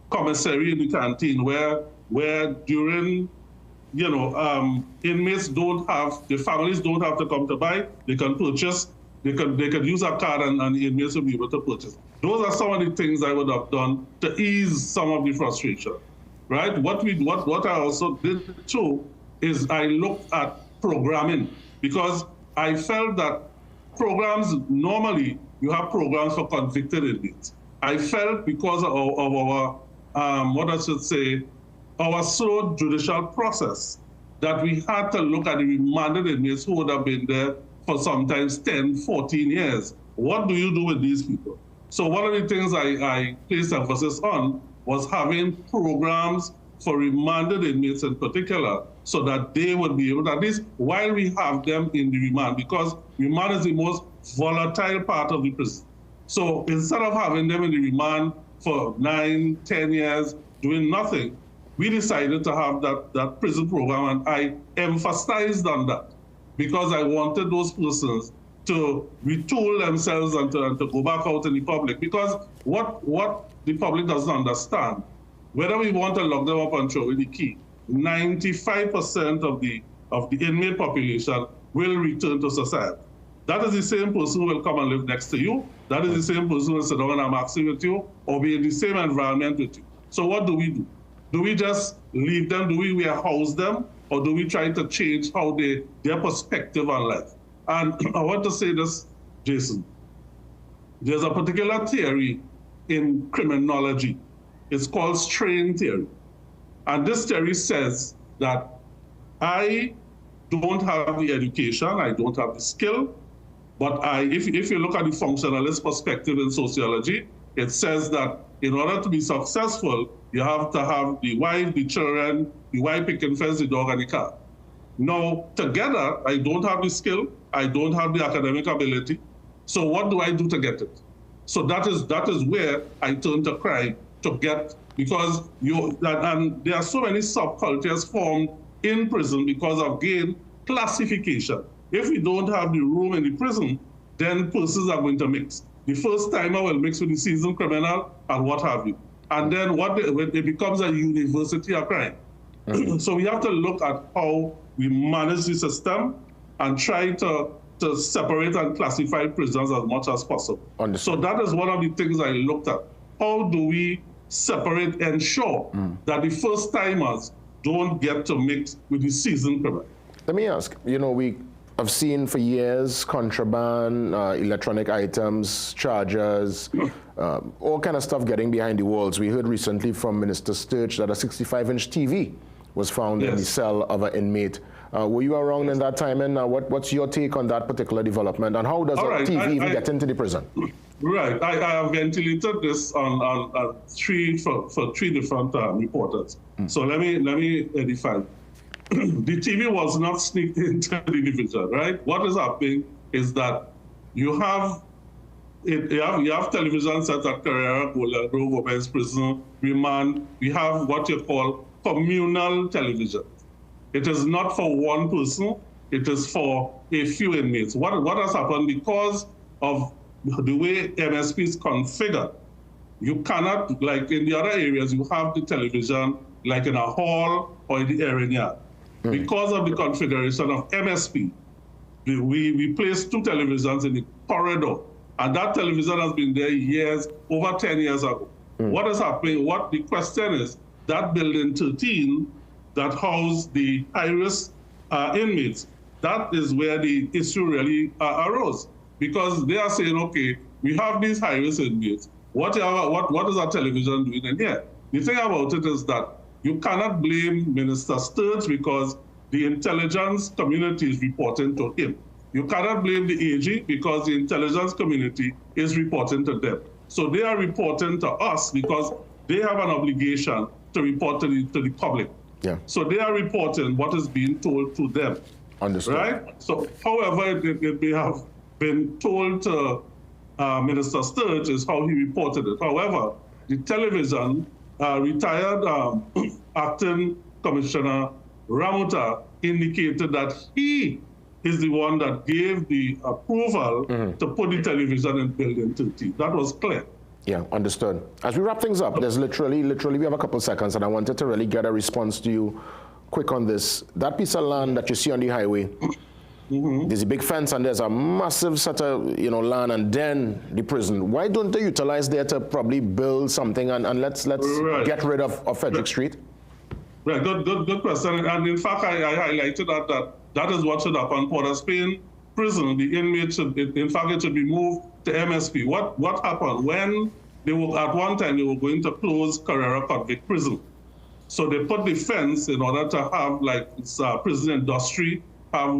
[SPEAKER 19] commissary in the canteen where during, inmates the families don't have to come to buy, they can purchase, they could use a card and the inmates will be able to purchase. Those are some of the things I would have done to ease some of the frustration, right? What I also did too is I looked at programming, because I felt that programs, normally you have programs for convicted inmates. I felt because of our, our slow judicial process, that we had to look at the remanded inmates who would have been there for sometimes 10, 14 years. What do you do with these people? So one of the things I placed emphasis on was having programs for remanded inmates in particular, so that they would be able to, at least while we have them in the remand, because remand is the most volatile part of the prison. So instead of having them in the remand for 9, 10 years doing nothing, we decided to have that prison program, and I emphasized on that because I wanted those persons to retool themselves and to go back out in the public. Because what the public doesn't understand, whether we want to lock them up and throw away the key, 95% of the inmate population will return to society. That is the same person who will come and live next to you. That is the same person who will sit down and have maxi with you or be in the same environment with you. So what do we do? Do we just leave them? Do we warehouse them? Or do we try to change how their perspective on life? And I want to say this, Jason. There's a particular theory in criminology. It's called strain theory. And this theory says that I don't have the education, I don't have the skill, but if you look at the functionalist perspective in sociology, it says that in order to be successful, you have to have the wife, the children, the wife picking fence, the dog, and the car. Now, together, I don't have the skill, I don't have the academic ability. So what do I do to get it? So that is where I turn to crime to get, because and there are so many subcultures formed in prison because of, again, classification. If we don't have the room in the prison, then persons are going to mix. The first timer will mix with the seasoned criminal and what have you. And then it becomes a university of crime. So we have to look at how we manage the system and try to separate and classify prisons as much as possible. So that is one of the things I looked at. How do we separate, ensure that the first timers don't get to mix with the seasoned criminal?
[SPEAKER 3] Let me ask, we have seen for years contraband, electronic items, chargers, all kind of stuff getting behind the walls. We heard recently from Minister Sturge that a 65-inch TV was found in the cell of an inmate. Were you around in that time? And what's your take on that particular development? And how does a TV even get into the prison?
[SPEAKER 19] Right. I have ventilated this on three different reporters. So let me edify. The TV was not sneaked into the division, right? What is happening is that you have television sets at Carrera, Grove, Women's Prison, Remand. We have what you call communal television. It is not for one person. It is for a few inmates. What has happened because of the way MSP is configured? You cannot, like in the other areas, you have the television like in a hall or in the area. Because of the configuration of MSP, we placed 2 televisions in the corridor, and that television has been there over 10 years ago. What is happening? What the question is, that building 13 that housed the high-risk inmates, that is where the issue really arose, because they are saying, okay, we have these high-risk inmates. What is our television doing in here? The thing about it is that you cannot blame Minister Sturge because the intelligence community is reporting to him. You cannot blame the AG because the intelligence community is reporting to them. So they are reporting to us because they have an obligation to report to the public.
[SPEAKER 3] Yeah.
[SPEAKER 19] So they are reporting what is being told to them.
[SPEAKER 3] Understood.
[SPEAKER 19] Right? So, however, it may have been told to Minister Sturge is how he reported it. However, the television, retired acting Commissioner Ramuta indicated that he is the one that gave the approval to put the television in building 13. That was clear.
[SPEAKER 3] Yeah, understood. As we wrap things up, there's literally we have a couple seconds, and I wanted to really get a response to you quick on this. That piece of land that you see on the highway, there's a big fence and there's a massive set of land, and then the prison. Why don't they utilize there to probably build something and let's get rid of Frederick Street?
[SPEAKER 19] Right, good question. And in fact, I highlighted that is what should happen. Port of Spain prison, the inmates should, in fact, it should be moved to MSP. What happened when they were at one time they were going to close Carrera Convict Prison? So they put the fence in order to have like it's prison industry, have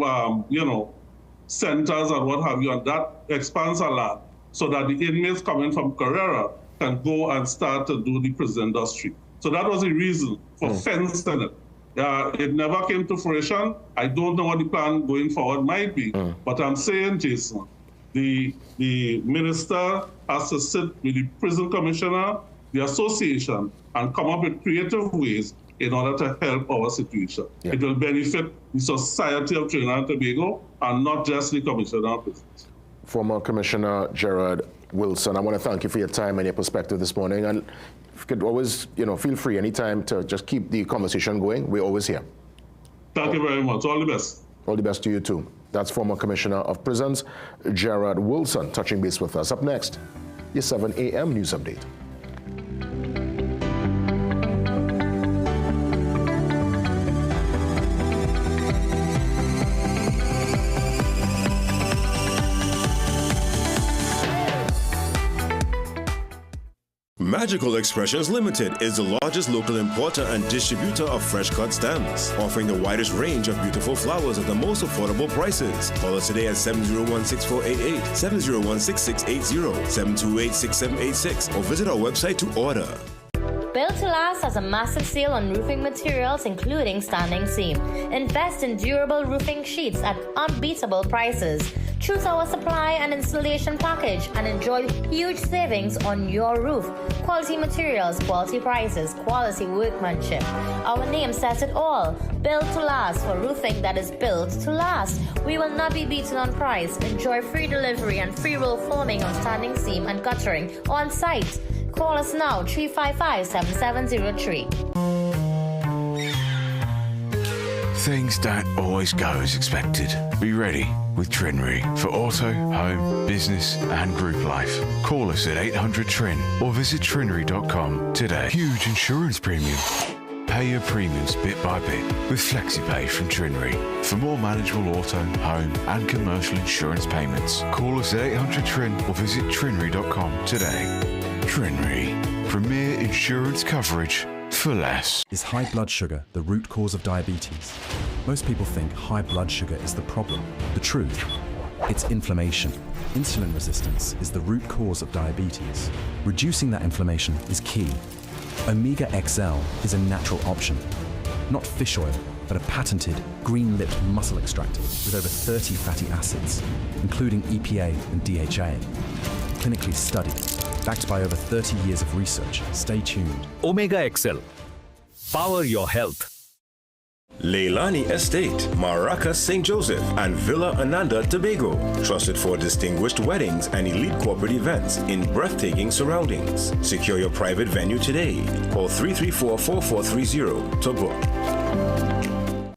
[SPEAKER 19] centers and what have you, and that expands a lot so that the inmates coming from Carrera can go and start to do the prison industry. So that was the reason for fencing it. It never came to fruition. I don't know what the plan going forward might be, but I'm saying, Jason, the minister has to sit with the prison commissioner, the association, and come up with creative ways in order to help our situation. Yeah. It will benefit the society of Trinidad and Tobago and not just the commissioner of prisons.
[SPEAKER 3] Former Commissioner Gerard Wilson, I want to thank you for your time and your perspective this morning. And if you could always, feel free anytime to just keep the conversation going. We're always here.
[SPEAKER 19] Thank you very much. All the best.
[SPEAKER 3] All the best to you too. That's former Commissioner of Prisons, Gerard Wilson, touching base with us. Up next, your 7 a.m. news update.
[SPEAKER 5] Magical Expressions Limited is the largest local importer and distributor of fresh cut stems, offering the widest range of beautiful flowers at the most affordable prices. Call us today at 701-6488, 701-6680, 728-6786, or visit our website to order.
[SPEAKER 20] Built to Last has a massive sale on roofing materials, including standing seam. Invest in durable roofing sheets at unbeatable prices. Choose our supply and installation package and enjoy huge savings on your roof. Quality materials, quality prices, quality workmanship. Our name says it all. Built to Last, for roofing that is built to last. We will not be beaten on price. Enjoy free delivery and free roll forming on standing seam and guttering on site. Call us now, 355-7703.
[SPEAKER 21] Things don't always go as expected. Be ready with Trinry for auto, home, business and group life. Call us at 800-TRIN or visit trinry.com today. Huge insurance premium. Pay your premiums bit by bit with FlexiPay from Trinry. For more manageable auto, home and commercial insurance payments, call us at 800-TRIN or visit trinry.com today. Trinry, premier insurance coverage for less.
[SPEAKER 22] Is high blood sugar the root cause of diabetes? Most people think high blood sugar is the problem. The truth, it's inflammation. Insulin resistance is the root cause of diabetes. Reducing that inflammation is key. Omega XL is a natural option. Not fish oil, but a patented green-lipped muscle extractor with over 30 fatty acids, including EPA and DHA. Clinically studied, backed by over 30 years of research. Stay tuned.
[SPEAKER 8] Omega XL. Power your health.
[SPEAKER 5] Leilani Estate, Maracas, St. Joseph, and Villa Ananda, Tobago. Trusted for distinguished weddings and elite corporate events in breathtaking surroundings. Secure your private venue today. Call 334-4430 to book.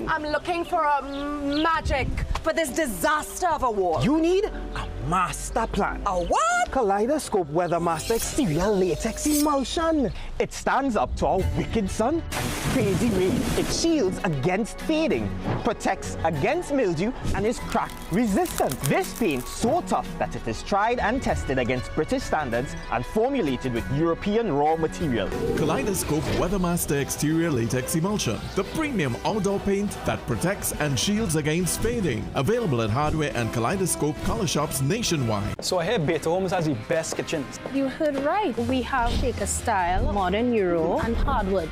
[SPEAKER 23] I'm looking for a magic for this disaster of a war.
[SPEAKER 24] You need a master plan.
[SPEAKER 23] A what?
[SPEAKER 24] Kaleidoscope Weather Master Exterior Latex Emulsion. It stands up to our wicked sun and crazy rain. It shields against fading, protects against mildew, and is crack resistant. This paint so tough that it is tried and tested against British standards and formulated with European raw material.
[SPEAKER 25] Kaleidoscope Weathermaster Exterior Latex Emulsion, the premium outdoor paint that protects and shields against fading. Available at hardware and Kaleidoscope color shops nationwide.
[SPEAKER 24] So I hear Better Homes has the best kitchens.
[SPEAKER 26] You heard right. We have Take a Style, Modern Euro, and Hardwood.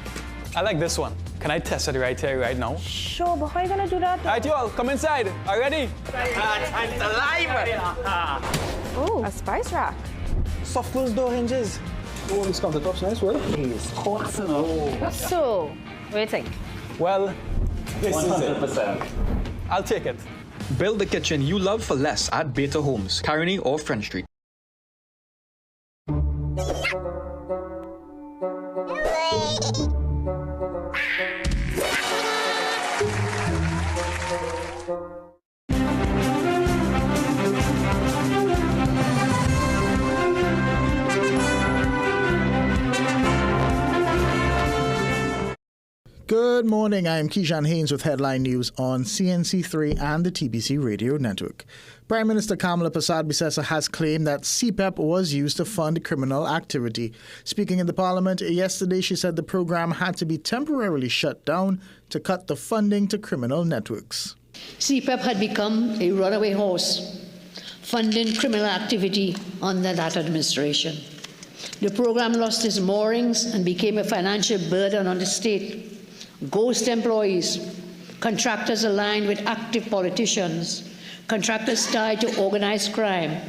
[SPEAKER 24] I like this one. Can I test it right here, right now?
[SPEAKER 26] Sure, but how are you gonna do that?
[SPEAKER 24] All right, you all, come inside. Are you ready?
[SPEAKER 23] Time to live!
[SPEAKER 26] Oh, a spice rack.
[SPEAKER 24] Soft close door hinges. Oh, this countertop's nice, well. It's hot,
[SPEAKER 26] So, what do you think?
[SPEAKER 24] Well, this
[SPEAKER 27] 100%.
[SPEAKER 24] is it. I'll take it.
[SPEAKER 27] Build the kitchen you love for less at Better Homes, Caroni or French Street.
[SPEAKER 1] Good morning, I'm Keyshawn Haynes with Headline News on CNC3 and the TBC Radio Network. Prime Minister Kamala Persad-Bissessar has claimed that CPEP was used to fund criminal activity. Speaking in the Parliament yesterday, she said the program had to be temporarily shut down to cut the funding to criminal networks.
[SPEAKER 28] CPEP had become a runaway horse, funding criminal activity under that administration. The program lost its moorings and became a financial burden on the state. Ghost employees, contractors aligned with active politicians, contractors tied to organized crime,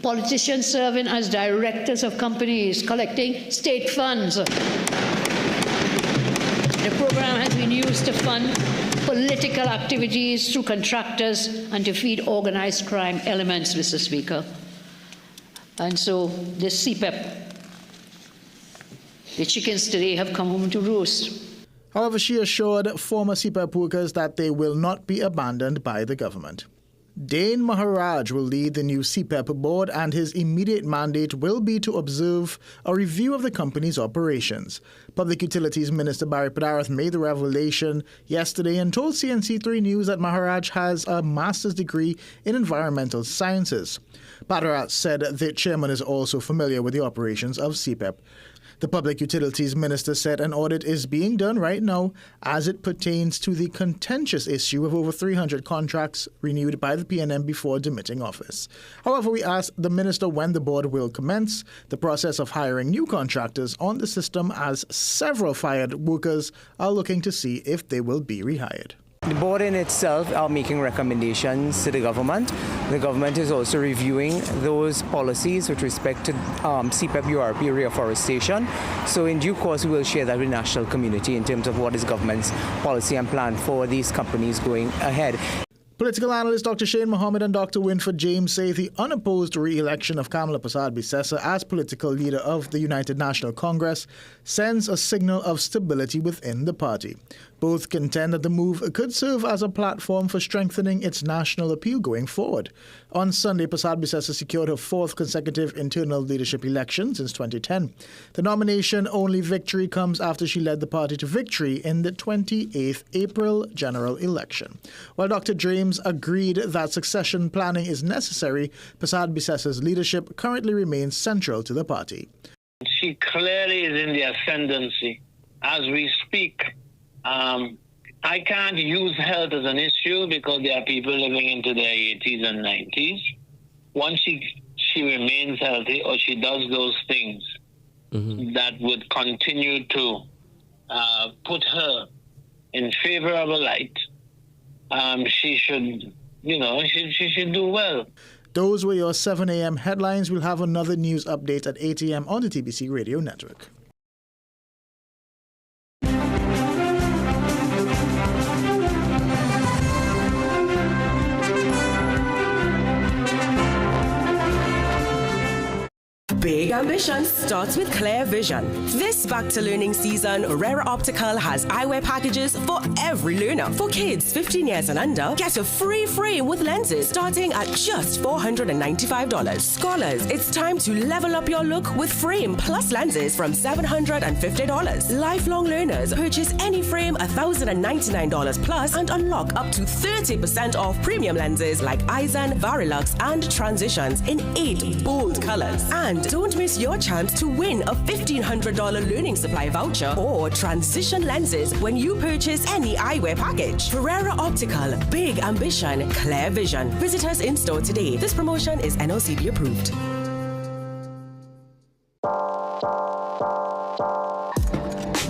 [SPEAKER 28] politicians serving as directors of companies collecting state funds. The program has been used to fund political activities through contractors and to feed organized crime elements, Mr. Speaker. And so this CPEP, the chickens today have come home to roost.
[SPEAKER 1] However, she assured former CPEP workers that they will not be abandoned by the government. Dane Maharaj will lead the new CPEP board, and his immediate mandate will be to observe a review of the company's operations. Public Utilities Minister Barry Padarath made the revelation yesterday and told CNC3 News that Maharaj has a master's degree in environmental sciences. Padarath said the chairman is also familiar with the operations of CPEP. The Public Utilities Minister said an audit is being done right now as it pertains to the contentious issue of over 300 contracts renewed by the PNM before demitting office. However, we asked the minister when the board will commence the process of hiring new contractors on the system, as several fired workers are looking to see if they will be rehired.
[SPEAKER 24] The board in itself are making recommendations to the government. The government is also reviewing those policies with respect to CPEP URP reforestation. So in due course, we will share that with the national community in terms of what is government's policy and plan for these companies going ahead.
[SPEAKER 1] Political analyst Dr. Shane Mohammed and Dr. Winford James say the unopposed re-election of Kamala Persad-Bissessar as political leader of the United National Congress sends a signal of stability within the party. Both contend that the move could serve as a platform for strengthening its national appeal going forward. On Sunday, Persad-Bissessar secured her fourth consecutive internal leadership election since 2010. The nomination-only victory comes after she led the party to victory in the 28th April general election. While Dr. James agreed that succession planning is necessary, Persad-Bissessar's leadership currently remains central to the party.
[SPEAKER 2] She clearly is in the ascendancy. As we speak, I can't use health as an issue because there are people living into their 80s and 90s. Once she remains healthy or she does those things that would continue to put her in favorable light, she should, she should do well.
[SPEAKER 1] Those were your 7 a.m. headlines. We'll have another news update at 8 a.m. on the TBC Radio Network.
[SPEAKER 4] Big ambition starts with clear vision. This back to learning season, Rera Optical has eyewear packages for every learner. For kids 15 years and under, get a free frame with lenses starting at just $495. Scholars, it's time to level up your look with frame plus lenses from $750. Lifelong learners, purchase any frame $1,099 plus and unlock up to 30% off premium lenses like Eisen, Varilux, and Transitions in 8 bold colors. And don't miss your chance to win a $1,500 learning supply voucher or transition lenses when you purchase any eyewear package. Ferrera Optical, big ambition, clear vision. Visit us in store today. This promotion is NLCB approved.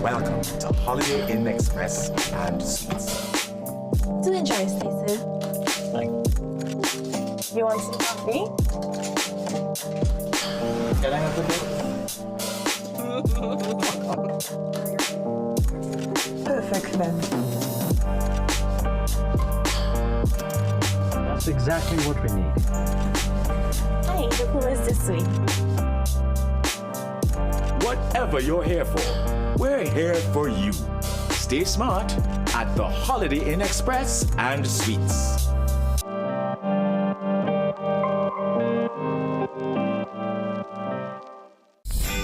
[SPEAKER 6] Welcome to Holiday Inn Express and Suites.
[SPEAKER 23] Do enjoy, Stacey. You want some coffee?
[SPEAKER 6] Can I have a bit?
[SPEAKER 23] Perfect then.
[SPEAKER 6] That's exactly what we need.
[SPEAKER 23] Hey, the pool is this sweet.
[SPEAKER 6] Whatever you're here for, we're here for you. Stay smart at the Holiday Inn Express and Suites.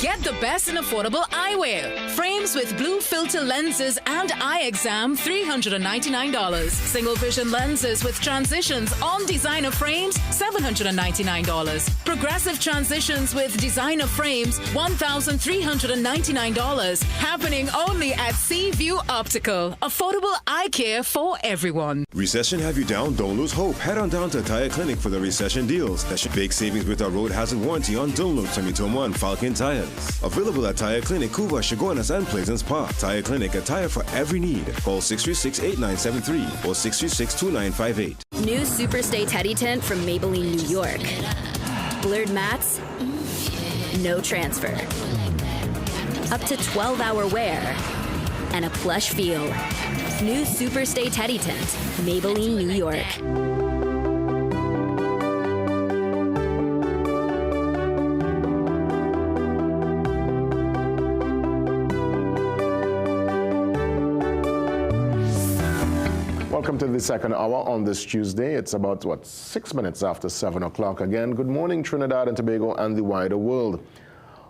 [SPEAKER 7] Get the best in affordable eyewear. Frames with blue filter lenses and eye exam, $399. Single vision lenses with transitions on designer frames, $799. Progressive transitions with designer frames, $1,399. Happening only at Seaview Optical. Affordable eye care for everyone.
[SPEAKER 5] Recession have you down? Don't lose hope. Head on down to Tire Clinic for the recession deals. That should big savings with our road hazard warranty on Dunlop, 2021 Falcon tires. Available at Tire Clinic, Cuba, Chaguanas, and Pleasance Park. Tire Clinic, a tire for every need. Call 636-8973 or 636-2958.
[SPEAKER 9] New Superstay Teddy Tent from Maybelline, New York. Blurred mats, no transfer. Up to 12-hour wear and a plush feel. New Superstay Teddy Tent, Maybelline, New York.
[SPEAKER 3] Welcome to the second hour on this Tuesday. It's about, 6 minutes after 7 o'clock again. Good morning, Trinidad and Tobago and the wider world.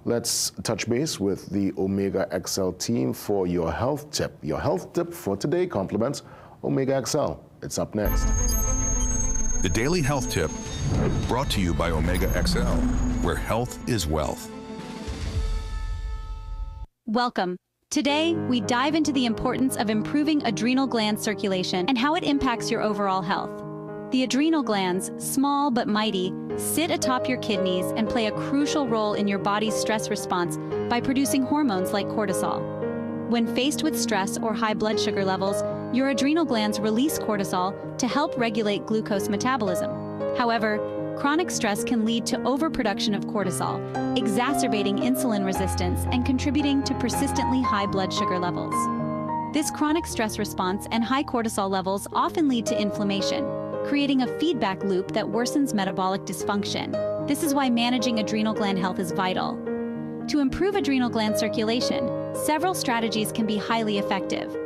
[SPEAKER 3] Let's touch base with the Omega XL team for your health tip. Your health tip for today complements Omega XL. It's up next.
[SPEAKER 10] The Daily Health Tip, brought to you by Omega XL, where health is wealth.
[SPEAKER 11] Welcome. Today, we dive into the importance of improving adrenal gland circulation and how it impacts your overall health. The adrenal glands, small but mighty, sit atop your kidneys and play a crucial role in your body's stress response by producing hormones like cortisol. When faced with stress or high blood sugar levels, your adrenal glands release cortisol to help regulate glucose metabolism. However, chronic stress can lead to overproduction of cortisol, exacerbating insulin resistance and contributing to persistently high blood sugar levels. This chronic stress response and high cortisol levels often lead to inflammation, creating a feedback loop that worsens metabolic dysfunction. This is why managing adrenal gland health is vital. To improve adrenal gland circulation, several strategies can be highly effective.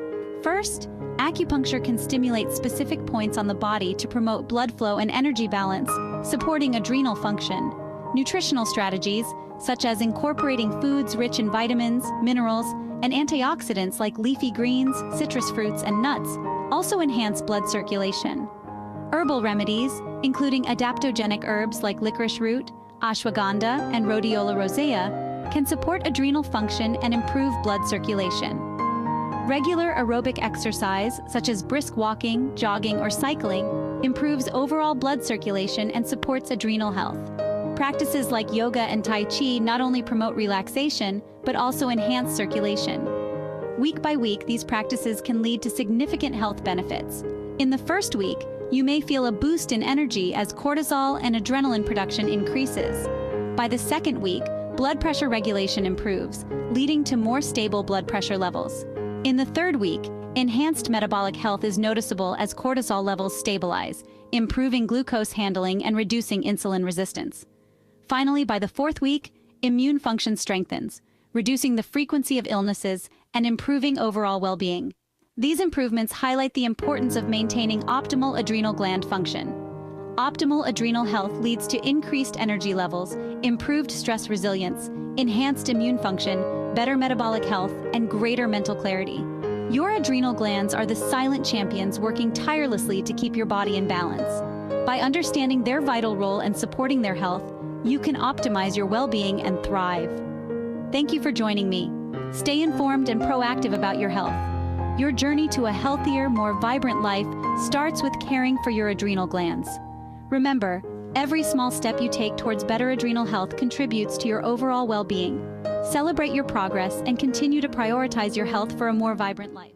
[SPEAKER 11] First, acupuncture can stimulate specific points on the body to promote blood flow and energy balance, supporting adrenal function. Nutritional strategies, such as incorporating foods rich in vitamins, minerals, and antioxidants like leafy greens, citrus fruits, and nuts, also enhance blood circulation. Herbal remedies, including adaptogenic herbs like licorice root, ashwagandha, and rhodiola rosea, can support adrenal function and improve blood circulation. Regular aerobic exercise, such as brisk walking, jogging, or cycling, improves overall blood circulation and supports adrenal health. Practices like yoga and Tai Chi not only promote relaxation, but also enhance circulation. Week by week, these practices can lead to significant health benefits. In the first week, you may feel a boost in energy as cortisol and adrenaline production increases. By the second week, blood pressure regulation improves, leading to more stable blood pressure levels. In the third week, enhanced metabolic health is noticeable as cortisol levels stabilize, improving glucose handling and reducing insulin resistance. Finally, by the fourth week, immune function strengthens, reducing the frequency of illnesses and improving overall well-being. These improvements highlight the importance of maintaining optimal adrenal gland function. Optimal adrenal health leads to increased energy levels, improved stress resilience, enhanced immune function, better metabolic health, and greater mental clarity. Your adrenal glands are the silent champions working tirelessly to keep your body in balance. By understanding their vital role and supporting their health, you can optimize your well-being and thrive. Thank you for joining me. Stay informed and proactive about your health. Your journey to a healthier, more vibrant life starts with caring for your adrenal glands. Remember, every small step you take towards better adrenal health contributes to your overall well-being. Celebrate your progress and continue to prioritize your health for a more vibrant life.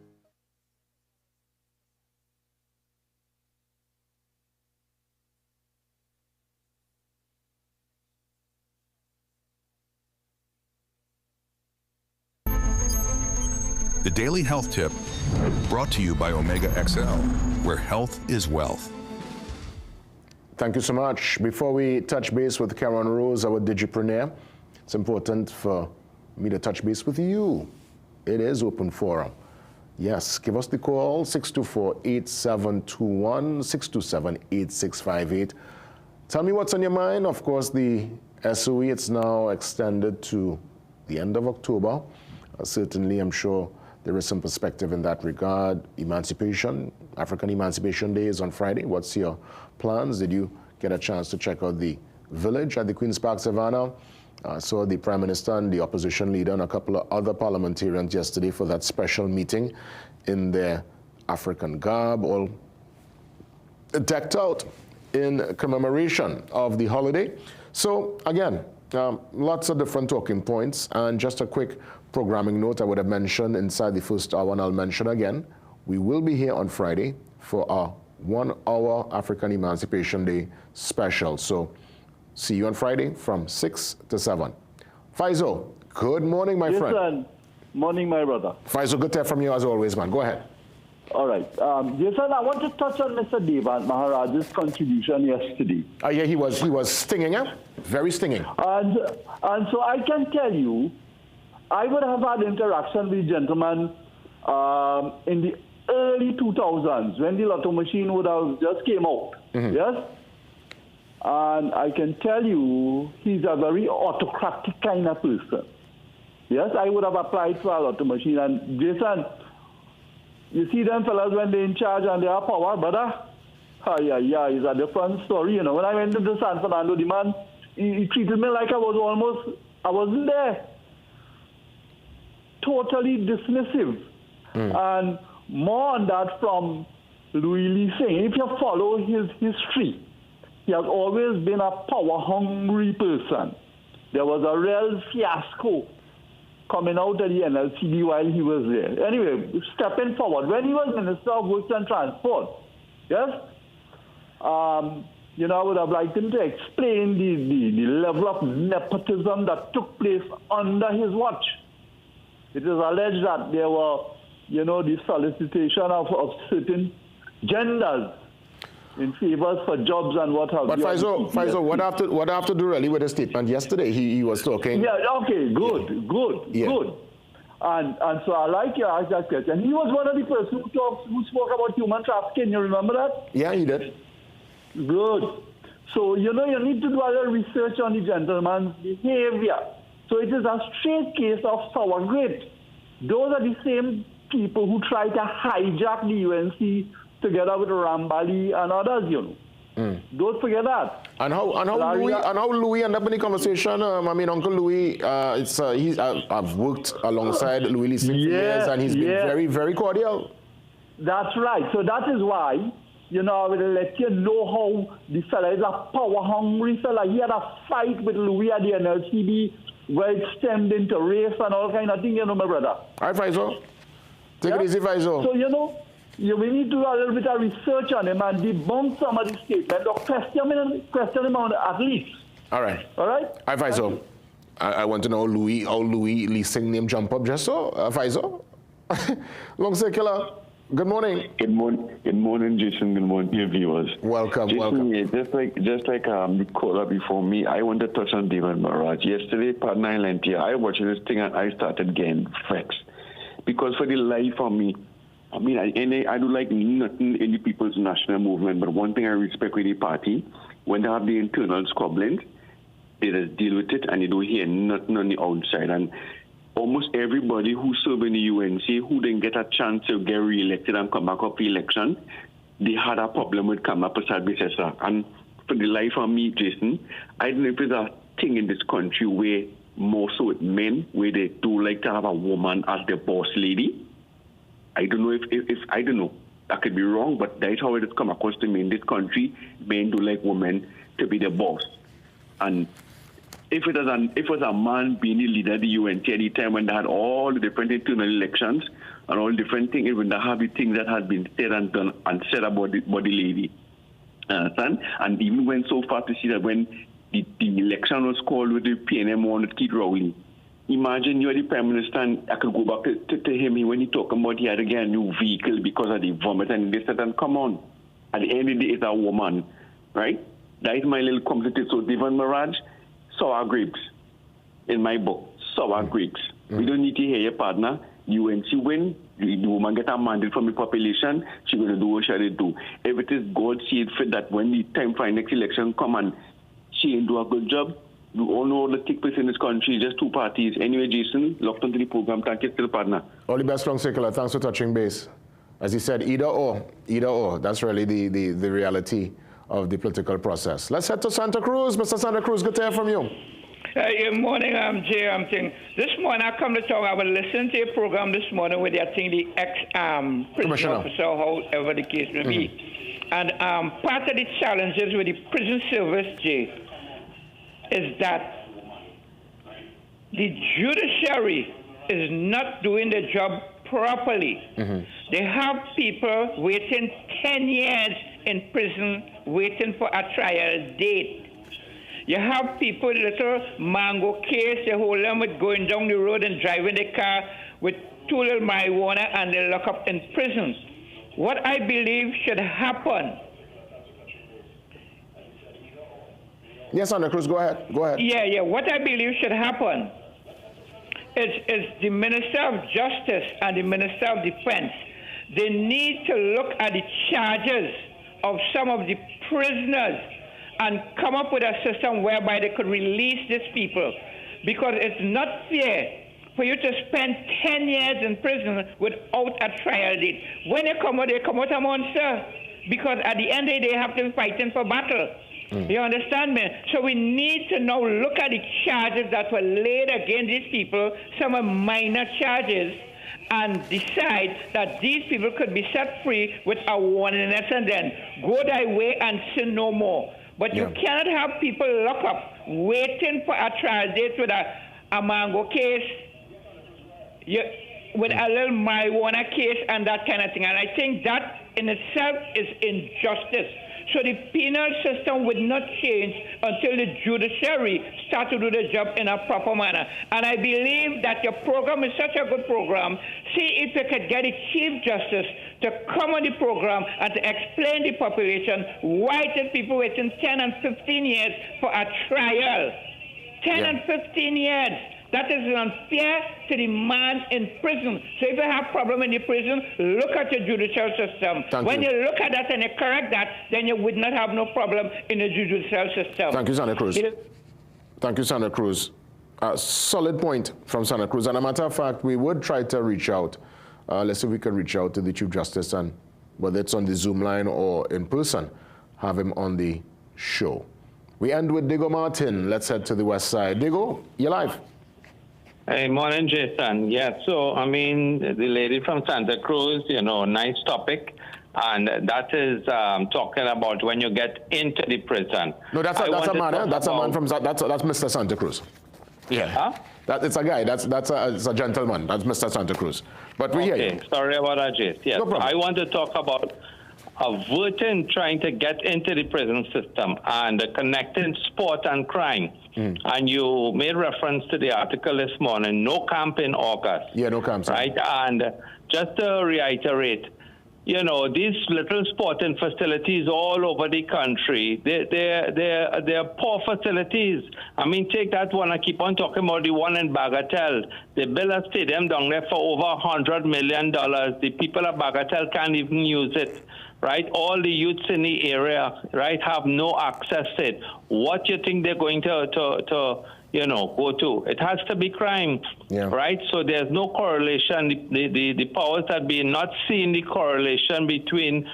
[SPEAKER 10] The Daily Health Tip, brought to you by Omega XL, where health is wealth.
[SPEAKER 3] Thank you so much. Before we touch base with Karen Rose, our digipreneur, it's important for me to touch base with you. It is open forum. Yes, give us the call, 624-8721, 627-8658. Tell me what's on your mind. Of course, the SOE, it's now extended to the end of October. Certainly, I'm sure there is some perspective in that regard. Emancipation, African Emancipation Day is on Friday. What's your plans? Did you get a chance to check out the village at the Queen's Park Savannah? Saw the Prime Minister and the opposition leader and a couple of other parliamentarians yesterday for that special meeting in their African garb, all decked out in commemoration of the holiday. So again, lots of different talking points, and just a quick programming note I would have mentioned inside the first hour, and I'll mention again. We will be here on Friday for our 1 hour African Emancipation Day special. So see you on Friday from 6 to 7. Faizo, good morning, my friend.
[SPEAKER 12] Jason, morning, my brother.
[SPEAKER 3] Faizo, good to hear from you as always, man. Go ahead.
[SPEAKER 12] All right. Jason, I want to touch on Mr. Devant Maharaj's contribution yesterday.
[SPEAKER 3] Yeah, he was stinging, huh? Very stinging.
[SPEAKER 12] And so I can tell you, I would have had interaction with gentlemen in the early 2000s when the lotto machine would have just came out. Mm-hmm. Yes? And I can tell you, he's a very autocratic kind of person. Yes, I would have applied for a lotto machine. And Jason, you see them fellas when they're in charge and they have power, brother? Yeah, it's a different story, you know. When I went to the San Fernando, the man, he treated me like I wasn't there. totally dismissive. And more on that from Louis Lee saying, if you follow his history, he has always been a power-hungry person. There was a real fiasco coming out of the NLCB while he was there. Anyway, stepping forward, when he was Minister of Works and Transport, yes, you know, I would have liked him to explain the level of nepotism that took place under his watch. It is alleged that there were, you know, the solicitation of certain genders in favors for jobs and what have you.
[SPEAKER 3] But Faisal, what I have to do really with the statement yesterday? He was talking.
[SPEAKER 12] Yeah, okay, good. And so I like you ask that question. He was one of the persons who spoke about human trafficking. You remember that?
[SPEAKER 3] Yeah, he did.
[SPEAKER 12] Good. So, you know, you need to do a little research on the gentleman's behavior. So it is a straight case of sour grapes. Those are the same people who try to hijack the UNC together with Rambali and others, you know. Don't forget that.
[SPEAKER 3] And how Louis ended up in the conversation? I mean, Uncle Louis, I've worked alongside Louis Lee for years, and he's been very, very cordial.
[SPEAKER 12] That's right. So that is why, you know, I will let you know how the fella is a power-hungry fella. He had a fight with Louis at the NLCB where it stemmed into race and all kind of things, you know, my brother.
[SPEAKER 3] All right, Faisal. Take it easy, Faisal.
[SPEAKER 12] So, you know, we need to do a little bit of research on him and debunk some of the statements. Or question him on at least.
[SPEAKER 3] All right.
[SPEAKER 12] All right?
[SPEAKER 3] All right, Faisal. I want to know how Louis Lee's name jump up just so, Faisal. Long circular. Good morning.
[SPEAKER 13] Good morning, Jason. Good morning, your viewers.
[SPEAKER 3] Welcome,
[SPEAKER 13] Jason,
[SPEAKER 3] welcome.
[SPEAKER 13] Yeah, just like the caller before me, I want to touch on David Maraj. Yesterday, partner in Lantia, I watched this thing and I started getting vexed. Because for the life of me, I mean, I do like nothing in the People's National Movement, but one thing I respect with the party, when they have the internal squabblings, they just deal with it and they don't hear nothing on the outside. And almost everybody who served in the UNC who didn't get a chance to get re-elected and come back up for election, they had a problem with Kama Prasad Bisesa. And for the life of me, Jason, I don't know if there's a thing in this country where more so with men, where they do like to have a woman as their boss lady. I don't know if I don't know. I could be wrong, but that's how it has come across to me in this country. Men do like women to be their boss. And if it was a man being the leader of the UNT at the time when they had all the different internal elections and all different things, when they have the things that had been said and done and said about the lady. And even went so far to see that when the election was called with the PNM one with Keith Rowley, imagine you're the Prime Minister and I could go back to him when he talking about he had to get a new vehicle because of the vomit and they said, and come on, at the end of the day, it's a woman, right? That is my little complicated. So Devan Maraj, sour grapes in my book, sour grapes. We don't need to hear your partner. UNC win, the woman get a mandate from the population, she's going to do what she should do. If it is God seed fit that when the time for the next election come and she ain't do a good job, we all know what take place in this country, just two parties. Anyway, Jason, locked onto the program. Thank you, still partner.
[SPEAKER 3] All the best, Long Circular. Thanks for touching base. As he said, either or. That's really the reality of the political process. Let's head to Santa Cruz. Mr. Santa Cruz, good to hear from you.
[SPEAKER 14] Good morning, Jay. This morning I come to talk. I was listening to your program this morning with the prison officer, however the case may be. And part of the challenges with the prison service, Jay, is that the judiciary is not doing the job properly. They have people waiting 10 years in prison waiting for a trial date. You have people, little mango case, they hold them with going down the road and driving the car with too little marijuana and they lock up in prison. What I believe should happen.
[SPEAKER 3] Yes, Santa Cruz, go ahead.
[SPEAKER 14] Yeah. What I believe should happen is the Minister of Justice and the Minister of Defense, they need to look at the charges of some of the prisoners and come up with a system whereby they could release these people. Because it's not fair for you to spend 10 years in prison without a trial date. When they come out a monster. Because at the end of the day, they have to be fighting for battle. You understand me? So we need to now look at the charges that were laid against these people, some are minor charges, and decide that these people could be set free with a warningness and then go thy way and sin no more. But you cannot have people lock up waiting for a trial date with a mango case, with a little marijuana case and that kind of thing. And I think that in itself is injustice. So the penal system would not change until the judiciary start to do the job in a proper manner. And I believe that your program is such a good program. See if you could get a Chief Justice to come on the program and to explain the population why did people waiting 10 and 15 years for a trial. 10 and 15 years. That is unfair to the man in prison. So if you have a problem in the prison, look at your judicial system. When you look at that and you correct that, then you would not have no problem in the judicial system.
[SPEAKER 3] Thank you, Santa Cruz. Thank you, Santa Cruz. Solid point from Santa Cruz. And a matter of fact, we would try to reach out. Let's see if we can reach out to the Chief Justice, and whether it's on the Zoom line or in person, have him on the show. We end with Diego Martin. Let's head to the west side. Diego, you're live.
[SPEAKER 15] Hey, morning, Jason. Yeah, so, I mean, the lady from Santa Cruz, you know, nice topic. And that is talking about when you get into the prison.
[SPEAKER 3] No, that's a man. That's a man from, that's Mr. Santa Cruz. Yeah. Huh? It's a guy. It's a gentleman. That's Mr. Santa Cruz. But we hear you.
[SPEAKER 15] Sorry about that, Jason. Yes.
[SPEAKER 3] No problem.
[SPEAKER 15] I want to talk about averting trying to get into the prison system and connecting sport and crime. And you made reference to the article this morning, no camp in August.
[SPEAKER 3] Yeah, no camp.
[SPEAKER 15] Right? And just to reiterate, you know, these little sporting facilities all over the country, they're poor facilities. I mean, take that one. I keep on talking about the one in Bagatelle. They built a stadium down there for over $100 million. The people of Bagatelle can't even use it. Right, all the youths in the area, right, have no access to it. What do you think they're going to you know, go to? It has to be crime, right? So there's no correlation. The powers that be not seeing the correlation between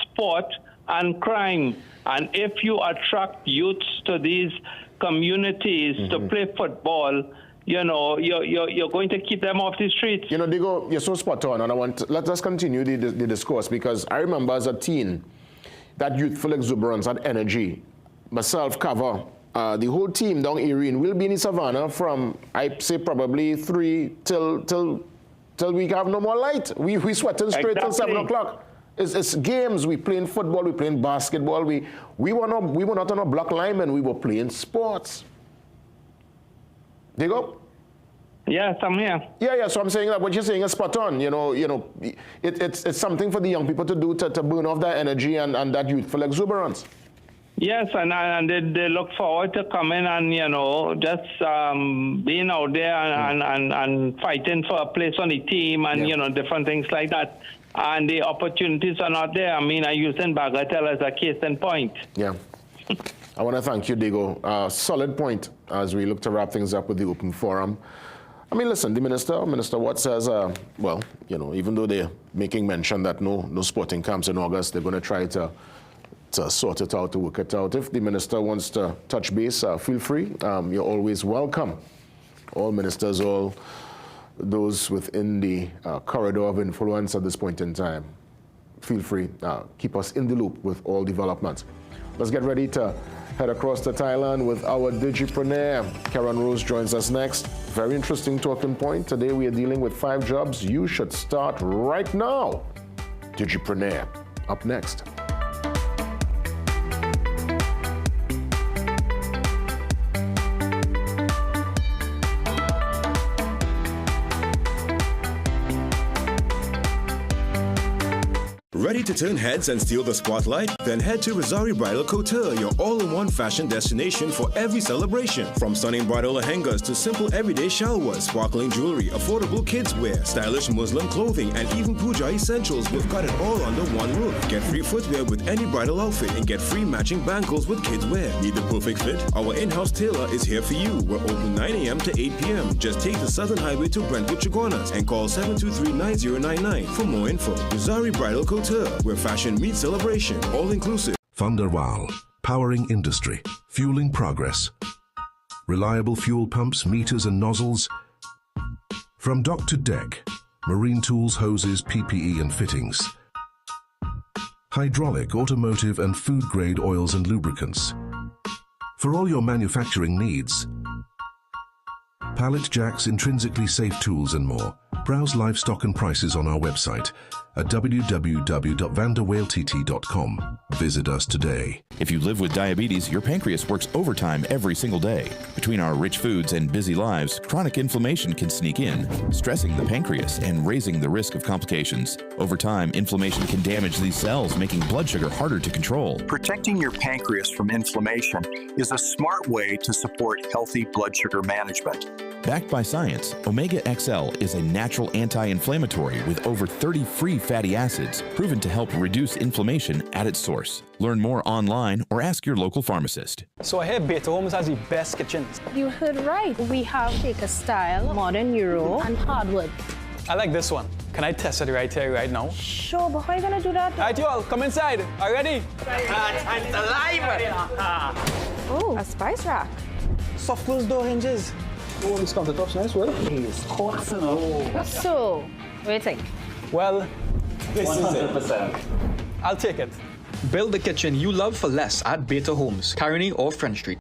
[SPEAKER 15] sport and crime. And if you attract youths to these communities to play football, you know, you're going to keep them off the streets.
[SPEAKER 3] You know, Diego, you're so spot on, and let us continue the discourse, because I remember as a teen, that youthful exuberance, that energy, myself, Cover, the whole team down Erin will be in the savannah from, I say, probably 3 till we have no more light. We sweating straight till 7 o'clock. It's games. We playing football. We playing basketball. We were not on a block lineman. We were playing sports. Diego?
[SPEAKER 15] Yes, I'm here.
[SPEAKER 3] Yeah. So I'm saying that what you're saying is spot on. You know, it's something for the young people to do to burn off that energy and that youthful exuberance.
[SPEAKER 15] Yes, and they look forward to coming and, you know, just being out there and fighting for a place on the team and, you know, different things like that. And the opportunities are not there. I mean, I use Bagatelle as a case in point.
[SPEAKER 3] Yeah. I want to thank you, Diego. Solid point as we look to wrap things up with the open forum. I mean, listen, the Minister Watt says, well, you know, even though they're making mention that no sporting camps in August, they're going to try to sort it out, to work it out. If the minister wants to touch base, feel free. You're always welcome. All ministers, all those within the corridor of influence at this point in time, feel free. Keep us in the loop with all developments. Let's get ready to head across to Thailand with our digipreneur. Karen Rose joins us next. Very interesting talking point. Today we are dealing with 5 jobs you should start right now. Digipreneur, up next.
[SPEAKER 5] Ready to turn heads and steal the spotlight? Then head to Rosari Bridal Couture, your all-in-one fashion destination for every celebration. From stunning bridal lehengas to simple everyday shawwas, sparkling jewelry, affordable kids wear, stylish Muslim clothing, and even puja essentials, we've got it all under one roof. Get free footwear with any bridal outfit and get free matching bangles with kids wear. Need the perfect fit? Our in-house tailor is here for you. We're open 9 a.m. to 8 p.m. Just take the Southern Highway to Brentwood, Chaguanas and call 723-9099 for more info. Rosari Bridal Couture, where fashion meets celebration, all inclusive.
[SPEAKER 16] Thunderwal,
[SPEAKER 8] powering industry, fueling progress. Reliable fuel pumps, meters and nozzles. From dock to deck, marine tools, hoses, PPE and fittings. Hydraulic, automotive and food-grade oils and lubricants. For all your manufacturing needs. Pallet jacks, intrinsically safe tools and more. Browse livestock and prices on our website at www.vanderweiltt.com. Visit us today.
[SPEAKER 16] If you live with diabetes, your pancreas works overtime every single day. Between our rich foods and busy lives, chronic inflammation can sneak in, stressing the pancreas and raising the risk of complications. Over time, inflammation can damage these cells, making blood sugar harder to control.
[SPEAKER 17] Protecting your pancreas from inflammation is a smart way to support healthy blood sugar management.
[SPEAKER 16] Backed by science, Omega XL is a natural anti-inflammatory with over 30 free fatty acids, proven to help reduce inflammation at its source. Learn more online or ask your local pharmacist.
[SPEAKER 26] So I hear Better Homes has the best kitchens. You heard right. We have Taker Style, Modern Euro, and Hardwood. I like this one. Can I test it right here, right now?
[SPEAKER 23] Sure, but how are you gonna do that?
[SPEAKER 26] All right, you all, come inside. Are you ready?
[SPEAKER 23] Time's alive! Oh, a spice rack.
[SPEAKER 26] Soft close door hinges. Oh, this countertop's nice, well. It's hot, you know.
[SPEAKER 23] So, what do you think?
[SPEAKER 26] Well, this 100%. Is it. I'll take it.
[SPEAKER 27] Build the kitchen you love for less at Better Homes, Carney or French Street.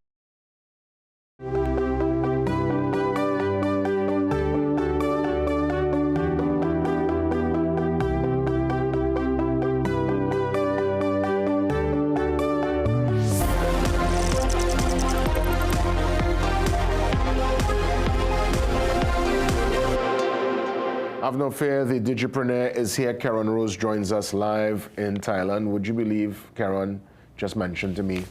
[SPEAKER 3] Have no fear, the digipreneur is here. Karen Rose joins us live in Thailand. Would you believe, Karen just mentioned to me,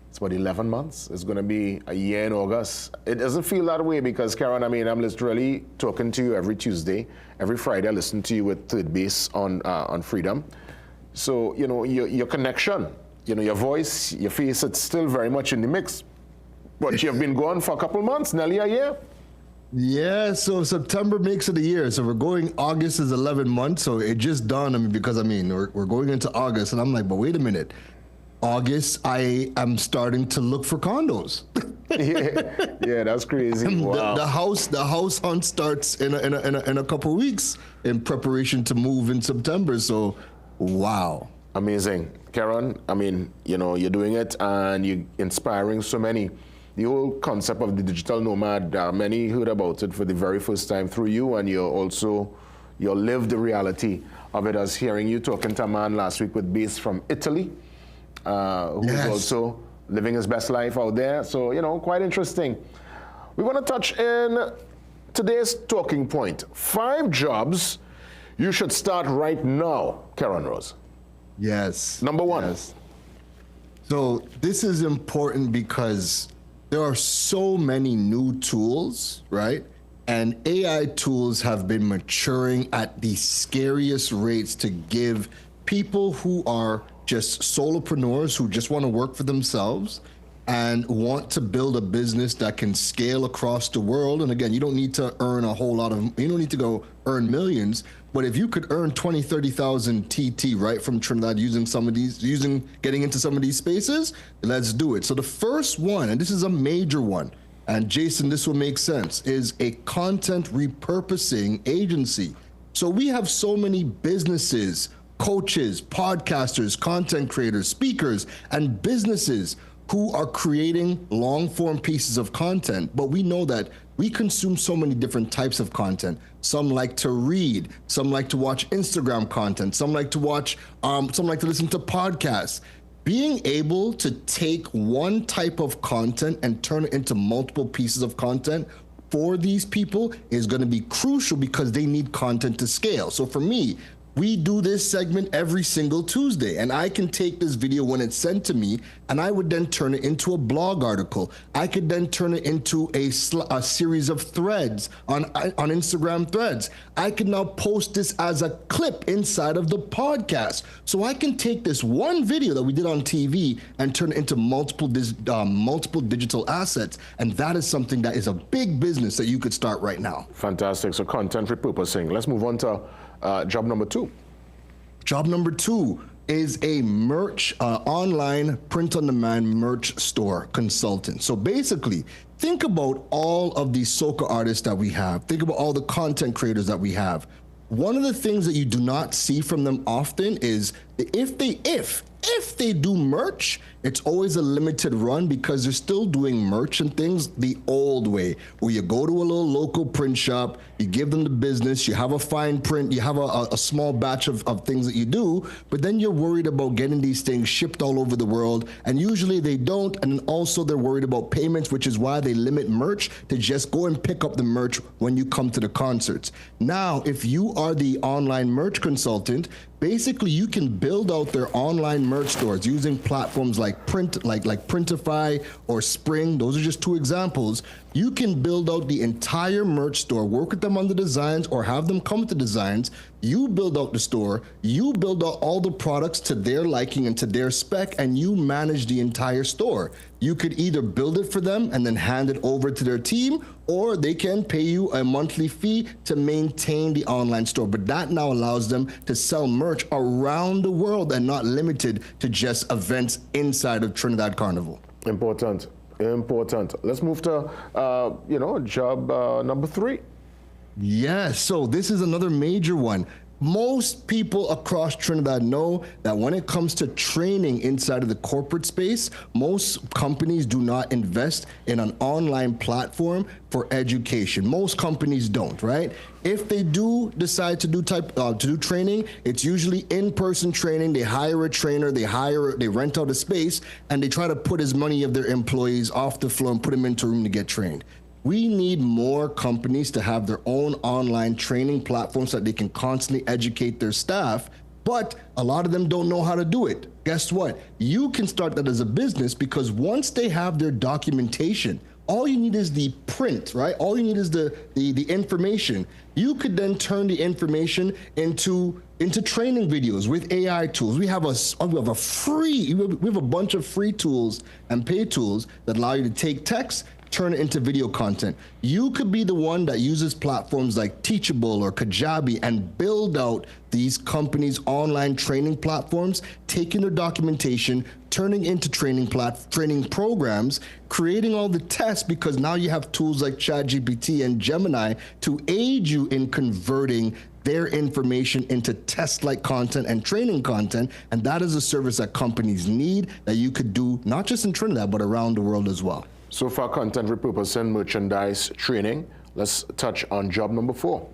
[SPEAKER 3] it's about 11 months. It's going to be a year in August. It doesn't feel that way because, Karen, I mean, I'm literally talking to you every Tuesday. Every Friday, I listen to you with Third Base on Freedom. So, you know, your connection, you know, your voice, your face, it's still very much in the mix. But you've been gone for a couple months, nearly a year.
[SPEAKER 18] Yeah, so September makes it a year. So we're going, August is 11 months. So it just dawned on me because, I mean, we're going into August and I'm like, but wait a minute. August, I am starting to look for condos.
[SPEAKER 3] yeah, that's crazy. Wow.
[SPEAKER 18] The house hunt starts in a couple of weeks in preparation to move in September. So, wow.
[SPEAKER 3] Amazing. Karen, I mean, you know, you're doing it and you're inspiring so many. The whole concept of the digital nomad, many heard about it for the very first time through you, and you lived the reality of it as hearing you talking to a man last week with base from Italy, who's also living his best life out there. So, you know, quite interesting. We want to touch in today's talking point. 5 jobs you should start right now, Karen Rose.
[SPEAKER 18] Yes.
[SPEAKER 3] Number 1.
[SPEAKER 18] Yes. So this is important because there are so many new tools, right? And AI tools have been maturing at the scariest rates to give people who are just solopreneurs who just want to work for themselves and want to build a business that can scale across the world. And again, you don't need to earn a whole lot of, you don't need to go earn millions, but if you could earn 20, 30,000 TT right from Trinidad getting into some of these spaces, let's do it. So the first one, and this is a major one, and Jason, this will make sense, is a content repurposing agency. So we have so many businesses, coaches, podcasters, content creators, speakers, and businesses who are creating long-form pieces of content, but we know that we consume so many different types of content. Some like to read, some like to watch Instagram content, some like to watch, some like to listen to podcasts. Being able to take one type of content and turn it into multiple pieces of content for these people is gonna be crucial because they need content to scale. So for me, we do this segment every single Tuesday, and I can take this video when it's sent to me, and I would then turn it into a blog article. I could then turn it into a series of threads on Instagram threads. I could now post this as a clip inside of the podcast. So I can take this one video that we did on TV and turn it into multiple digital assets, and that is something that is a big business that you could start right now.
[SPEAKER 3] Fantastic. So content repurposing. Let's move on to job number 2.
[SPEAKER 18] Job number 2 is a merch, online print-on-demand merch store consultant. So basically, think about all of these soca artists that we have. Think about all the content creators that we have. One of the things that you do not see from them often is if they do merch, it's always a limited run because they're still doing merch and things the old way, where you go to a little local print shop, you give them the business, you have a fine print, you have a small batch of things that you do, but then you're worried about getting these things shipped all over the world, and usually they don't, and also they're worried about payments, which is why they limit merch to just go and pick up the merch when you come to the concerts. Now, if you are the online merch consultant, basically you can build out their online merch stores using platforms like Printify or Spring. Those are just two examples. You can build out the entire merch store, work with them on the designs or have them come with the designs. You build out the store, you build out all the products to their liking and to their spec, and you manage the entire store. You could either build it for them and then hand it over to their team, or they can pay you a monthly fee to maintain the online store. But that now allows them to sell merch around the world and not limited to just events inside of Trinidad Carnival.
[SPEAKER 3] Important. Let's move to, job number 3.
[SPEAKER 18] Yes, so this is another major one. Most people across Trinidad know that when it comes to training inside of the corporate space, most companies do not invest in an online platform for education. Most companies don't, right? If they do decide to do training, it's usually in-person training. They hire a trainer, they rent out a space, and they try to put as many of their employees off the floor and put them into a room to get trained. We need more companies to have their own online training platforms so that they can constantly educate their staff, but a lot of them don't know how to do it. Guess what? You can start that as a business, because once they have their documentation, all you need is the print, right? All you need is the information. You could then turn the information into training videos with AI tools. We have a bunch of free tools and paid tools that allow you to take text, turn it into video content. You could be the one that uses platforms like Teachable or Kajabi and build out these companies' online training platforms, taking their documentation, turning into training programs, creating all the tests, because now you have tools like ChatGPT and Gemini to aid you in converting their information into test-like content and training content, and that is a service that companies need, that you could do not just in Trinidad, but around the world as well.
[SPEAKER 3] So for content repurposing, merchandise training, let's touch on job number 4.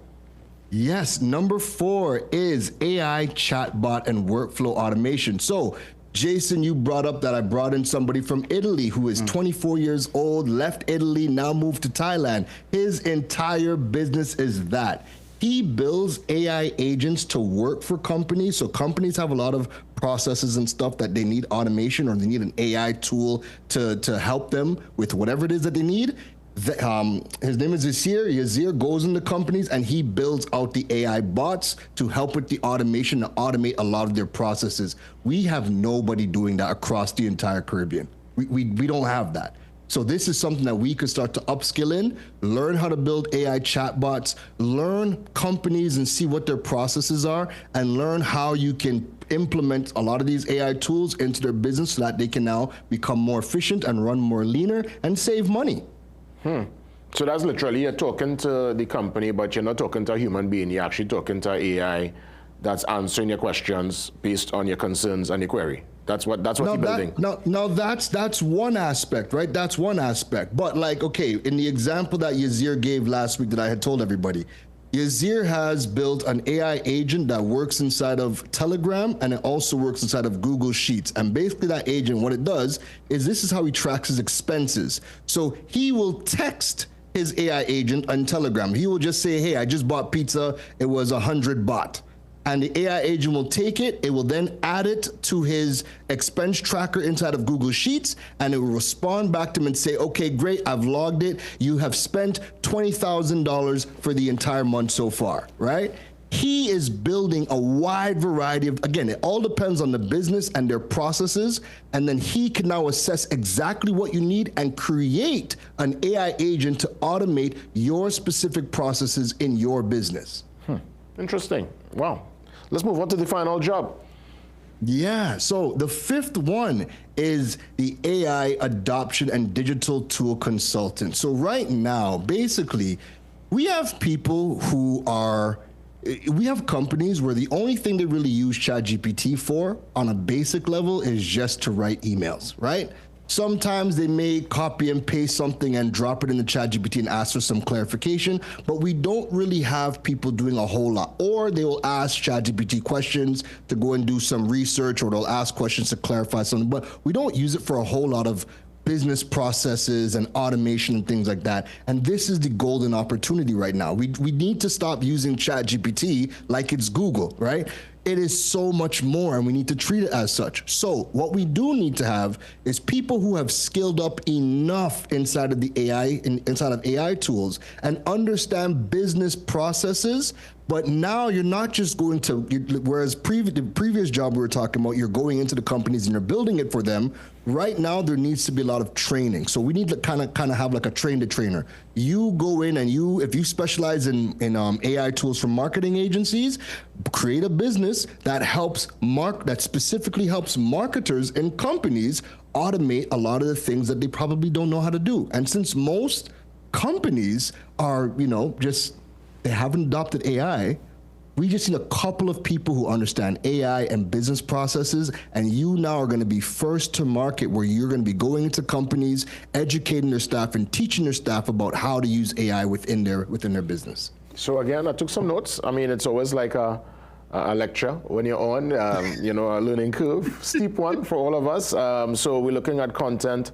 [SPEAKER 18] Yes, number 4 is AI chatbot and workflow automation. So, Jason, you brought up that I brought in somebody from Italy who is 24 years old, left Italy, now moved to Thailand. His entire business is that. He builds AI agents to work for companies. So companies have a lot of processes and stuff that they need automation, or they need an AI tool to help them with whatever it is that they need. His name is Yazir. Yazir goes into companies and he builds out the AI bots to help with the automation, to automate a lot of their processes. We have nobody doing that across the entire Caribbean. We don't have that. So this is something that we could start to upskill in, learn how to build AI chatbots, learn companies and see what their processes are, and learn how you can implement a lot of these AI tools into their business so that they can now become more efficient and run more leaner and save money.
[SPEAKER 3] So that's literally you're talking to the company, but you're not talking to a human being. You're actually talking to AI that's answering your questions based on your concerns and your query. That's what you're building.
[SPEAKER 18] No, that's one aspect, right? That's one aspect. But like, okay, in the example that Yazir gave last week that I had told everybody, Yazir has built an AI agent that works inside of Telegram, and it also works inside of Google Sheets. And basically that agent, what it does is this is how he tracks his expenses. So he will text his AI agent on Telegram. He will just say, hey, I just bought pizza. It was 100 baht. And the AI agent will take it, it will then add it to his expense tracker inside of Google Sheets, and it will respond back to him and say, okay, great, I've logged it. You have spent $20,000 for the entire month so far, right? He is building a wide variety of, again, it all depends on the business and their processes, and then he can now assess exactly what you need and create an AI agent to automate your specific processes in your business.
[SPEAKER 3] Interesting. Wow. Let's move on to the final job.
[SPEAKER 18] Yeah, so the fifth one is the AI adoption and digital tool consultant. So right now, basically, we have people we have companies where the only thing they really use ChatGPT for on a basic level is just to write emails, right? Sometimes they may copy and paste something and drop it in the ChatGPT and ask for some clarification, but we don't really have people doing a whole lot. Or they will ask ChatGPT questions to go and do some research, or they'll ask questions to clarify something, but we don't use it for a whole lot of business processes and automation and things like that. And this is the golden opportunity right now. We need to stop using ChatGPT like it's Google, right? It is so much more, and we need to treat it as such. So what we do need to have is people who have skilled up enough inside of the AI, inside of AI tools, and understand business processes. But now you're not just going to, whereas the previous job we were talking about, you're going into the companies and you're building it for them. Right now, there needs to be a lot of training. So we need to kind of have like a train-the-trainer. You go in and if you specialize in AI tools from marketing agencies, create a business that that specifically helps marketers and companies automate a lot of the things that they probably don't know how to do. And since most companies are, they haven't adopted AI, we just need a couple of people who understand AI and business processes, and you now are going to be first to market, where you're going to be going into companies, educating their staff and teaching their staff about how to use AI within their business.
[SPEAKER 3] So again, I took some notes. I mean, it's always like a lecture when you're on, a learning curve, steep one for all of us. So we're looking at content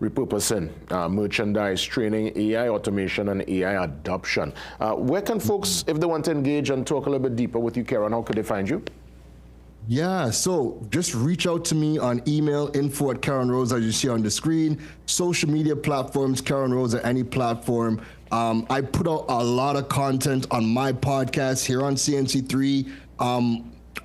[SPEAKER 3] repurposing, merchandise, training, AI automation, and AI adoption. Where can folks, if they want to engage and talk a little bit deeper with you, Karen, how could they find you?
[SPEAKER 18] Yeah, so just reach out to me on email, info@KarenRose, as you see on the screen. Social media platforms, Karen Rose at any platform. I put out a lot of content on my podcast here on CNC3.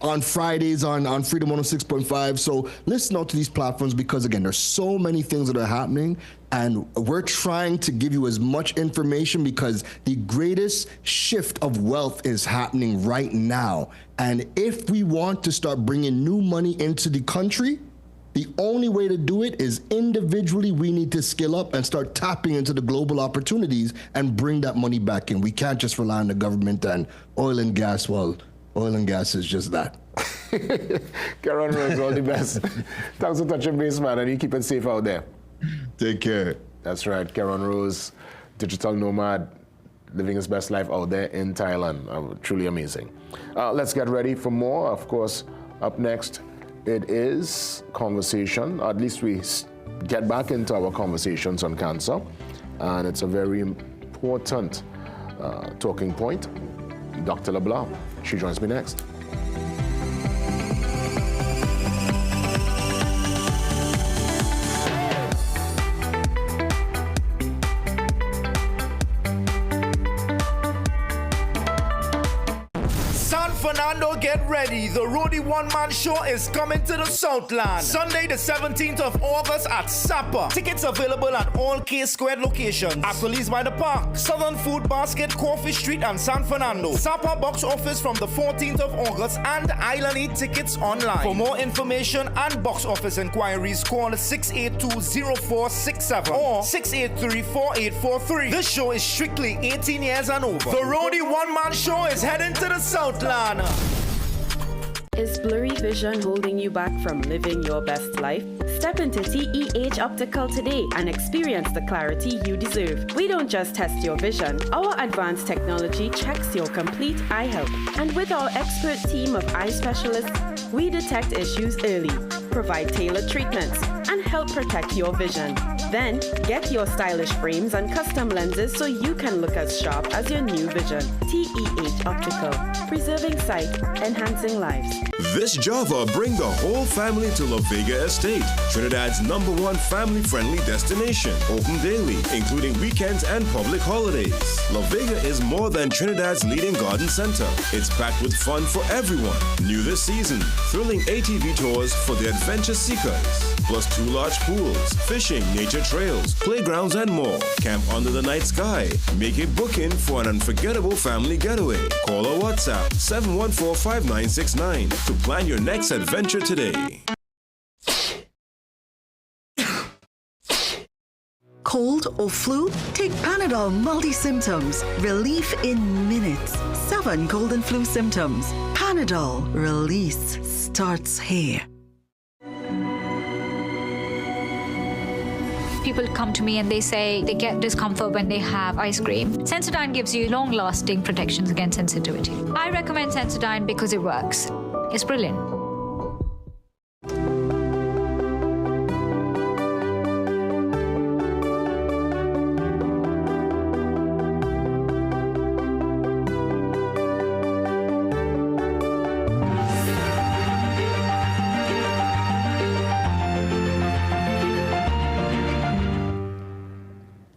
[SPEAKER 18] On Fridays on Freedom 106.5. So listen out to these platforms, because again, there's so many things that are happening, and we're trying to give you as much information because the greatest shift of wealth is happening right now. And if we want to start bringing new money into the country, the only way to do it is individually. We need to skill up and start tapping into the global opportunities and bring that money back in. We can't just rely on the government and oil and gas. Well, oil and gas is just that.
[SPEAKER 3] Karen Rose, all the best. Thanks for touching base, man, and you keep it safe out there.
[SPEAKER 18] Take care.
[SPEAKER 3] That's right, Karen Rose, digital nomad, living his best life out there in Thailand. Truly amazing. Let's get ready for more. Of course, up next, it is conversation. At least we get back into our conversations on cancer, and it's a very important talking point. Dr. LeBlanc, she joins me next.
[SPEAKER 2] Fernando, get ready. The Roadie one-man show is coming to the Southland. Sunday, the 17th of August at Sapa. Tickets available at all K-Squared locations. At Police by the Park, Southern Food Basket, Coffee Street, and San Fernando. Sapa box office from the 14th of August, and Island Eat tickets online. For more information and box office inquiries, call 682-0467 or 683-4843. This show is strictly 18 years and over. The Roadie one-man show is heading to the Southland.
[SPEAKER 19] Is blurry vision holding you back from living your best life? Step into TEH Optical today and experience the clarity you deserve. We don't just test your vision. Our advanced technology checks your complete eye health. And with our expert team of eye specialists, we detect issues early, provide tailored treatments, and help protect your vision. Then, get your stylish frames and custom lenses so you can look as sharp as your new vision. TEH Optical, preserving sight, enhancing lives.
[SPEAKER 5] This Java bring the whole family to La Vega Estate, Trinidad's #1 family-friendly destination. Open daily, including weekends and public holidays. La Vega is more than Trinidad's leading garden center. It's packed with fun for everyone. New this season, thrilling ATV tours for the adventure seekers. plus 2 large pools, fishing, nature trails, playgrounds, and more. Camp under the night sky. Make a booking for an unforgettable family getaway. Call or WhatsApp 714-5969 to plan your next adventure today.
[SPEAKER 1] Cold or flu? Take Panadol multi-symptoms. Relief in minutes. 7 cold and flu symptoms. Panadol. Release starts here.
[SPEAKER 4] People come to me and they say they get discomfort when they have ice cream. Sensodyne gives you long-lasting protections against sensitivity. I recommend Sensodyne because it works. It's brilliant.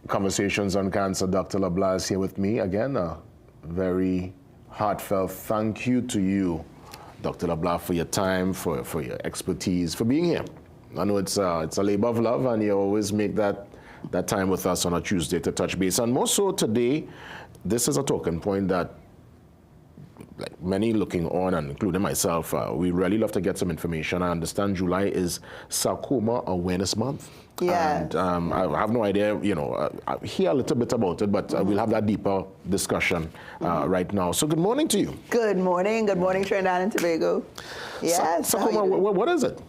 [SPEAKER 3] Conversations on Cancer. Dr. LeBlanc is here with me. Again, a very heartfelt thank you to you, Dr. LeBlanc, for your time, for your expertise, for being here. I know it's a labor of love, and you always make that time with us on a Tuesday to touch base. And more so today, this is a talking point that, like many looking on, and including myself, we really love to get some information. I understand July is Sarcoma Awareness Month.
[SPEAKER 20] Yeah.
[SPEAKER 3] And I have no idea, I hear a little bit about it, but we'll have that deeper discussion right now. So good morning to you.
[SPEAKER 20] Good morning. Good morning, Trinidad and Tobago. Yes.
[SPEAKER 3] Sarcoma, what is it?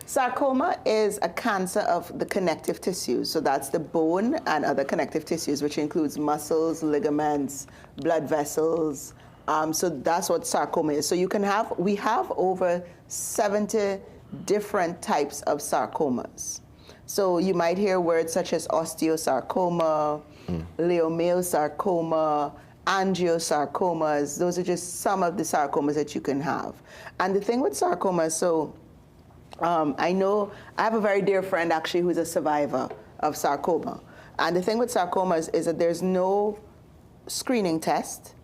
[SPEAKER 20] Sarcoma is a cancer of the connective tissues. So that's the bone and other connective tissues, which includes muscles, ligaments, blood vessels. So that's what sarcoma is. So we have over 70 different types of sarcomas. So you might hear words such as osteosarcoma, leiomyosarcoma, angiosarcomas. Those are just some of the sarcomas that you can have. And the thing with sarcomas, I have a very dear friend actually who's a survivor of sarcoma. And the thing with sarcomas is that there's no screening test,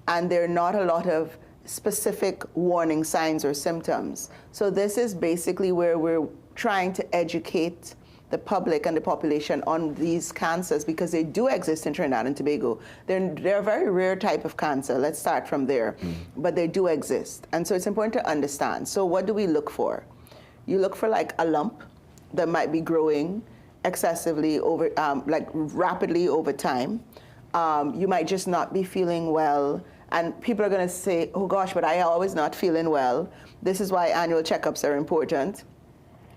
[SPEAKER 20] and there are not a lot of specific warning signs or symptoms. So this is basically where we're trying to educate the public and the population on these cancers, because they do exist in Trinidad and Tobago. They're a very rare type of cancer. Let's start from there. But they do exist. And so it's important to understand. So what do we look for? You look for like a lump that might be growing excessively over, like rapidly over time. You might just not be feeling well. And people are going to say, oh gosh, but I always not feeling well. This is why annual checkups are important.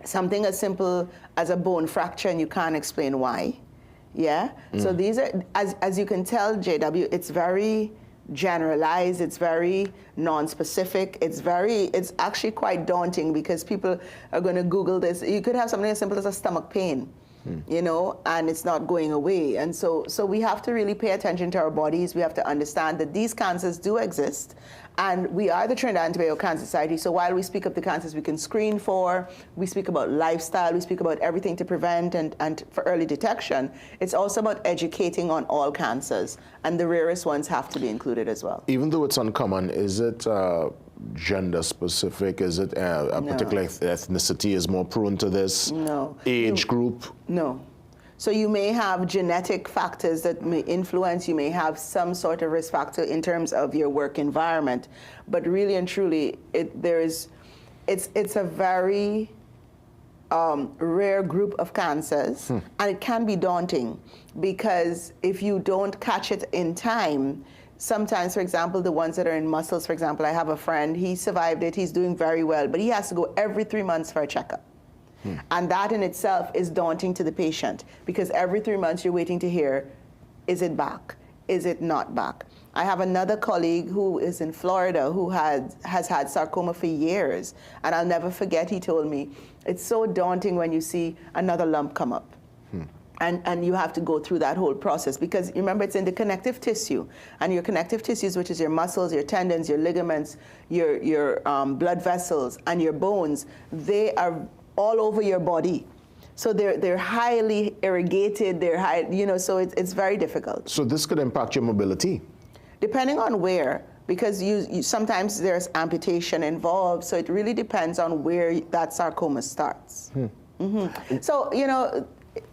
[SPEAKER 20] Something as simple as a bone fracture, and you can't explain why. Yeah? So these are, as you can tell, JW, it's very generalized, it's very non-specific, it's actually quite daunting, because people are going to Google this. You could have something as simple as a stomach pain, and it's not going away. And so we have to really pay attention to our bodies. We have to understand that these cancers do exist. And we are the Trinidad and Tobago Cancer Society, so while we speak of the cancers we can screen for, we speak about lifestyle, we speak about everything to prevent and for early detection, it's also about educating on all cancers, and the rarest ones have to be included as well.
[SPEAKER 3] Even though it's uncommon, is it gender specific? Is it a particular ethnicity is more prone to this?
[SPEAKER 20] No.
[SPEAKER 3] Age group?
[SPEAKER 20] No. So you may have genetic factors that may influence, you may have some sort of risk factor in terms of your work environment, but really and truly, it's a very rare group of cancers, and it can be daunting, because if you don't catch it in time, sometimes, for example, the ones that are in muscles, for example, I have a friend, he survived it, he's doing very well, but he has to go every 3 months for a checkup. And that in itself is daunting to the patient, because every 3 months you're waiting to hear, is it back? Is it not back? I have another colleague who is in Florida who has had sarcoma for years, and I'll never forget, he told me, it's so daunting when you see another lump come up. And you have to go through that whole process, because remember, it's in the connective tissue, and your connective tissues, which is your muscles, your tendons, your ligaments, your blood vessels, and your bones, they are all over your body. So they're highly irrigated, so it's very difficult.
[SPEAKER 3] So this could impact your mobility?
[SPEAKER 20] Depending on where, because you sometimes there's amputation involved, so it really depends on where that sarcoma starts. So, you know,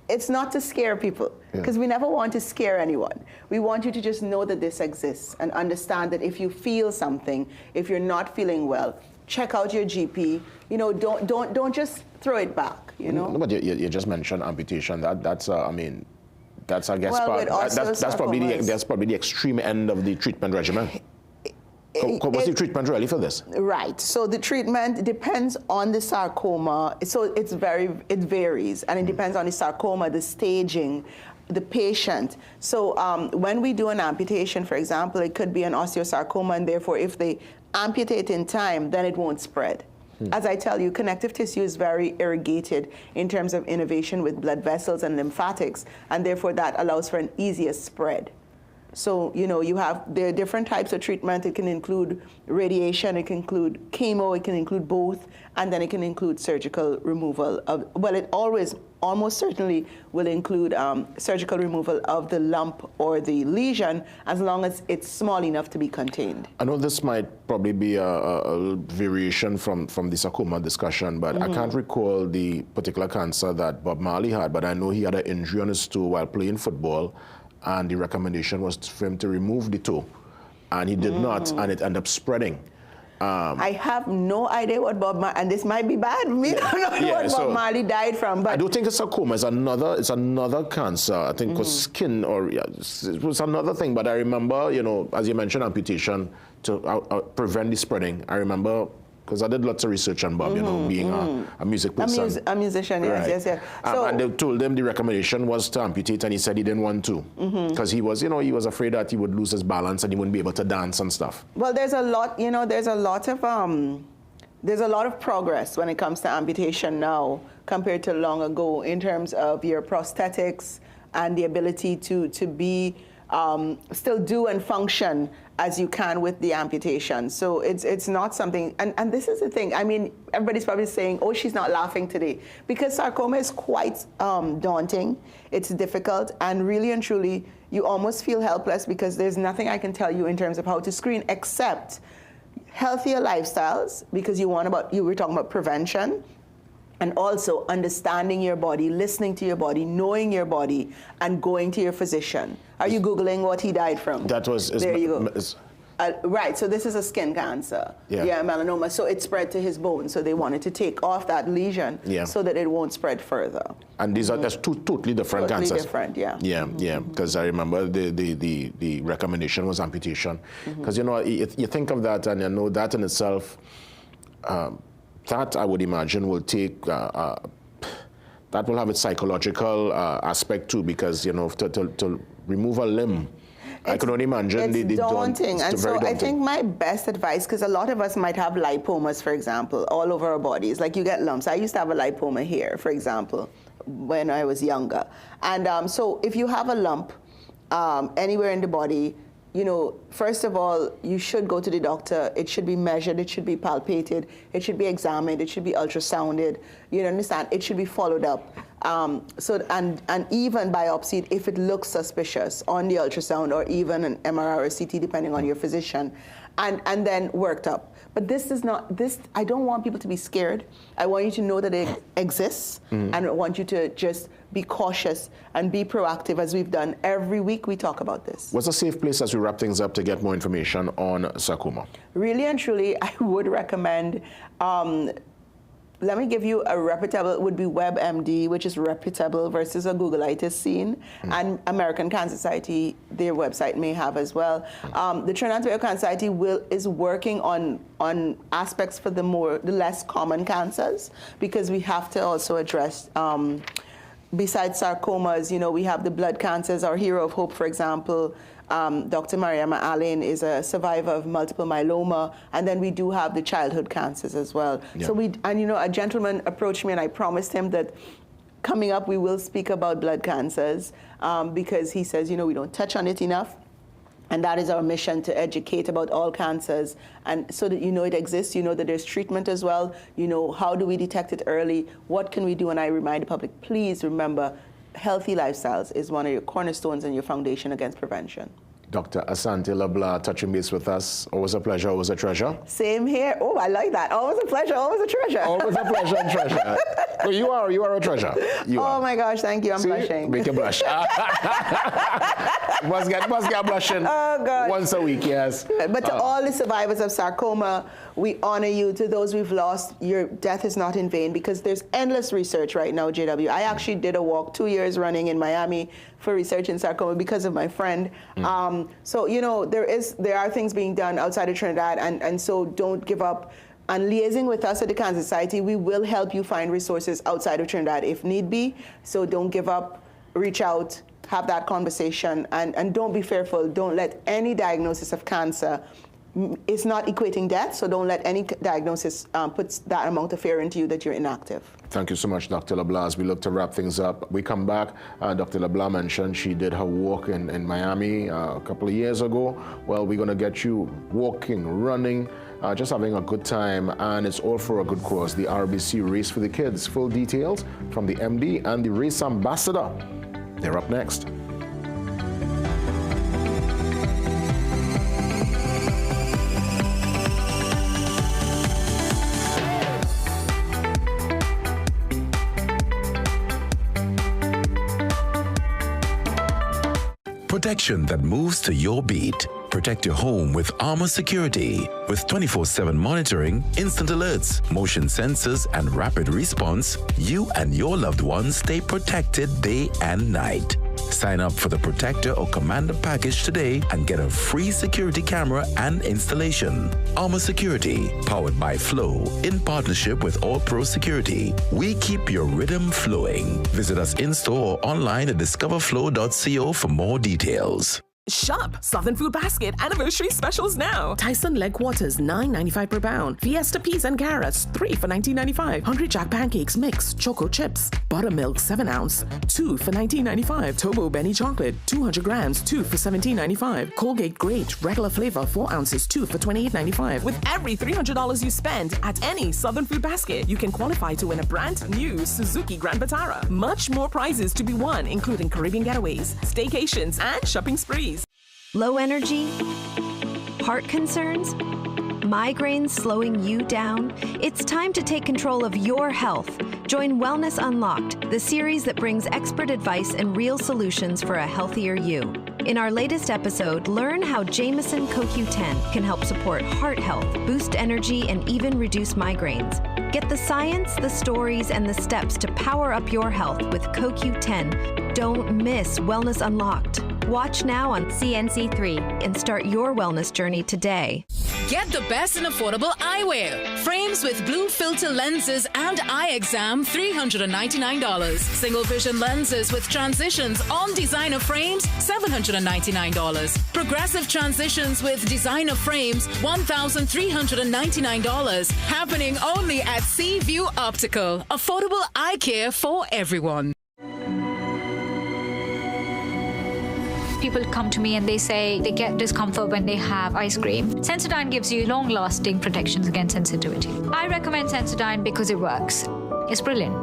[SPEAKER 20] it's not to scare people, because we never want to scare anyone. We want you to just know that this exists and understand that if you feel something, if you're not feeling well, check out your GP. You know, don't just throw it back, you know?
[SPEAKER 3] No, but you just mentioned amputation. That's I mean, that's, I guess,
[SPEAKER 20] well,
[SPEAKER 3] that's probably the extreme end of the treatment regimen. What's the treatment really for this?
[SPEAKER 20] Right. So the treatment depends on the sarcoma. So it varies, and it depends on the sarcoma, the staging, the patient. So when we do an amputation, for example, it could be an osteosarcoma, and therefore if they amputate in time, then it won't spread. As I tell you, connective tissue is very irrigated in terms of innervation with blood vessels and lymphatics, and therefore that allows for an easier spread. So, you know, there are different types of treatment. It can include radiation, it can include chemo, it can include both, and then it can include surgical removal of, well, it almost certainly will include surgical removal of the lump or the lesion, as long as it's small enough to be contained.
[SPEAKER 3] I know this might probably be a variation from the sarcoma discussion, but I can't recall the particular cancer that Bob Marley had, but I know he had an injury on his toe while playing football, and the recommendation was for him to remove the toe, and he did not, and it ended up spreading.
[SPEAKER 20] I have no idea what Bob Marley, and this might be bad. We don't know what Bob Marley died from. But
[SPEAKER 3] I don't think it's sarcoma. It's another cancer. I think it was skin, or it was another thing. But I remember, you know, as you mentioned, amputation to prevent the spreading. I remember, because I did lots of research on Bob, you know, being a music person.
[SPEAKER 20] A musician, yes, yes. So,
[SPEAKER 3] and they told him the recommendation was to amputate, and he said he didn't want to, because he was, you know, he was afraid that he would lose his balance and he wouldn't be able to dance and stuff.
[SPEAKER 20] Well, there's a lot, you know, there's a lot of progress when it comes to amputation now compared to long ago in terms of your prosthetics and the ability to be still do and function as you can with the amputation. So it's not something, and this is the thing, I mean, everybody's probably saying, oh, she's not laughing today, because sarcoma is quite daunting, it's difficult, and really and truly, you almost feel helpless because there's nothing I can tell you in terms of how to screen except healthier lifestyles, because you were talking about prevention, and also understanding your body, listening to your body, knowing your body, and going to your physician. Are you Googling what he died from?
[SPEAKER 3] That was...
[SPEAKER 20] There you go. Right, so this is a skin cancer. Yeah, melanoma. So it spread to his bone, so they wanted to take off that lesion so that it won't spread further.
[SPEAKER 3] And these are two totally different cancers.
[SPEAKER 20] Totally different, yeah.
[SPEAKER 3] Yeah, because I remember the recommendation was amputation. Because, you know, you think of that, and you know that in itself, that I would imagine will take, that will have its psychological aspect too, because, you know, to remove a limb, I can only imagine
[SPEAKER 20] it's daunting. And so
[SPEAKER 3] daunting.
[SPEAKER 20] I think my best advice, because a lot of us might have lipomas, for example, all over our bodies. Like you get lumps. I used to have a lipoma here, for example, when I was younger. And so if you have a lump anywhere in the body, you know, first of all, you should go to the doctor. It should be measured. It should be palpated. It should be examined. It should be ultrasounded. You understand? It should be followed up. And even biopsied if it looks suspicious on the ultrasound, or even an MRI or CT, depending on your physician, and then worked up. But this is not, I don't want people to be scared. I want you to know that it exists, and I want you to just be cautious and be proactive, as we've done. Every week we talk about this.
[SPEAKER 3] What's a safe place as we wrap things up to get more information on sarcoma?
[SPEAKER 20] Really and truly, I would recommend, let me give you a reputable, it would be WebMD, which is reputable versus a Googleitis scene, and American Cancer Society, their website may have as well. The Trinidad and Tobago Cancer Society is working on aspects for the less common cancers, because we have to also address, besides sarcomas, you know, we have the blood cancers. Our hero of hope, for example, Dr. Mariama Allen is a survivor of multiple myeloma, and then we do have the childhood cancers as well. Yeah. So you know, a gentleman approached me, and I promised him that coming up we will speak about blood cancers, because he says, you know, we don't touch on it enough. And that is our mission, to educate about all cancers, and so that you know it exists, you know that there's treatment as well, you know, how do we detect it early, what can we do? And I remind the public, please remember, healthy lifestyles is one of your cornerstones and your foundation against prevention.
[SPEAKER 3] Dr. Asante LeBlanc touching base with us. Always a pleasure, always a treasure.
[SPEAKER 20] Same here. Oh, I like that. Always a pleasure, always a treasure.
[SPEAKER 3] Always a pleasure and treasure. Well, you are a treasure. You are.
[SPEAKER 20] My gosh, thank you. I'm blushing.
[SPEAKER 3] Make you blush. must get blushing once a week, yes.
[SPEAKER 20] But to all the survivors of sarcoma, we honor you. To those we've lost, your death is not in vain, because there's endless research right now, JW. I actually did a walk 2 years running in Miami for research in sarcoma because of my friend. So, you know, there are things being done outside of Trinidad, and so don't give up. And liaising with us at the Cancer Society, we will help you find resources outside of Trinidad if need be. So don't give up, reach out, have that conversation, and don't be fearful. Don't let any diagnosis of cancer, it's not equating death, so don't let any diagnosis put that amount of fear into you that you're inactive.
[SPEAKER 3] Thank you so much, Dr. LeBlanc. As we look to wrap things up, we come back. Dr. LeBlanc mentioned she did her walk in Miami a couple of years ago. Well, we're going to get you walking, running, just having a good time, and it's all for a good cause. The RBC Race for the Kids. Full details from the MD and the race ambassador. They're up next.
[SPEAKER 6] Protection that moves to your beat. Protect your home with Armor Security. With 24/7 monitoring, instant alerts, motion sensors, and rapid response, you and your loved ones stay protected day and night. Sign up for the Protector or Commander package today and get a free security camera and installation. Armor Security, powered by Flow, in partnership with All Pro Security. We keep your rhythm flowing. Visit us in-store or online at discoverflow.co for more details.
[SPEAKER 7] Shop Southern Food Basket anniversary specials now. Tyson leg quarters $9.95 per pound. Fiesta peas and carrots 3 for $19.95. Hungry Jack pancakes mix choco chips. Buttermilk 7 ounce 2 for $19.95. Tobo Benny chocolate 200 grams 2 for $17.95. Colgate Great regular flavor 4 ounces 2 for $28.95. With every $300 you spend at any Southern Food Basket, you can qualify to win a brand new Suzuki Grand Vitara. Much more prizes to be won, including Caribbean getaways, staycations, and shopping sprees.
[SPEAKER 9] Low energy? Heart concerns? Migraines slowing you down? It's time to take control of your health. Join Wellness Unlocked, the series that brings expert advice and real solutions for a healthier you. In our latest episode, learn how Jameson CoQ10 can help support heart health, boost energy, and even reduce migraines. Get the science, the stories, and the steps to power up your health with CoQ10. Don't miss Wellness Unlocked. Watch now on CNC3 and start your wellness journey today.
[SPEAKER 21] Get the best in affordable eyewear. Frames with blue filter lenses and eye exam, $399. Single vision lenses with transitions on designer frames, $799. Progressive transitions with designer frames, $1,399. Happening only at Seaview Optical. Affordable eye care for everyone.
[SPEAKER 4] People come to me and they say they get discomfort when they have ice cream. Sensodyne gives you long-lasting protections against sensitivity. I recommend Sensodyne because it works. It's brilliant.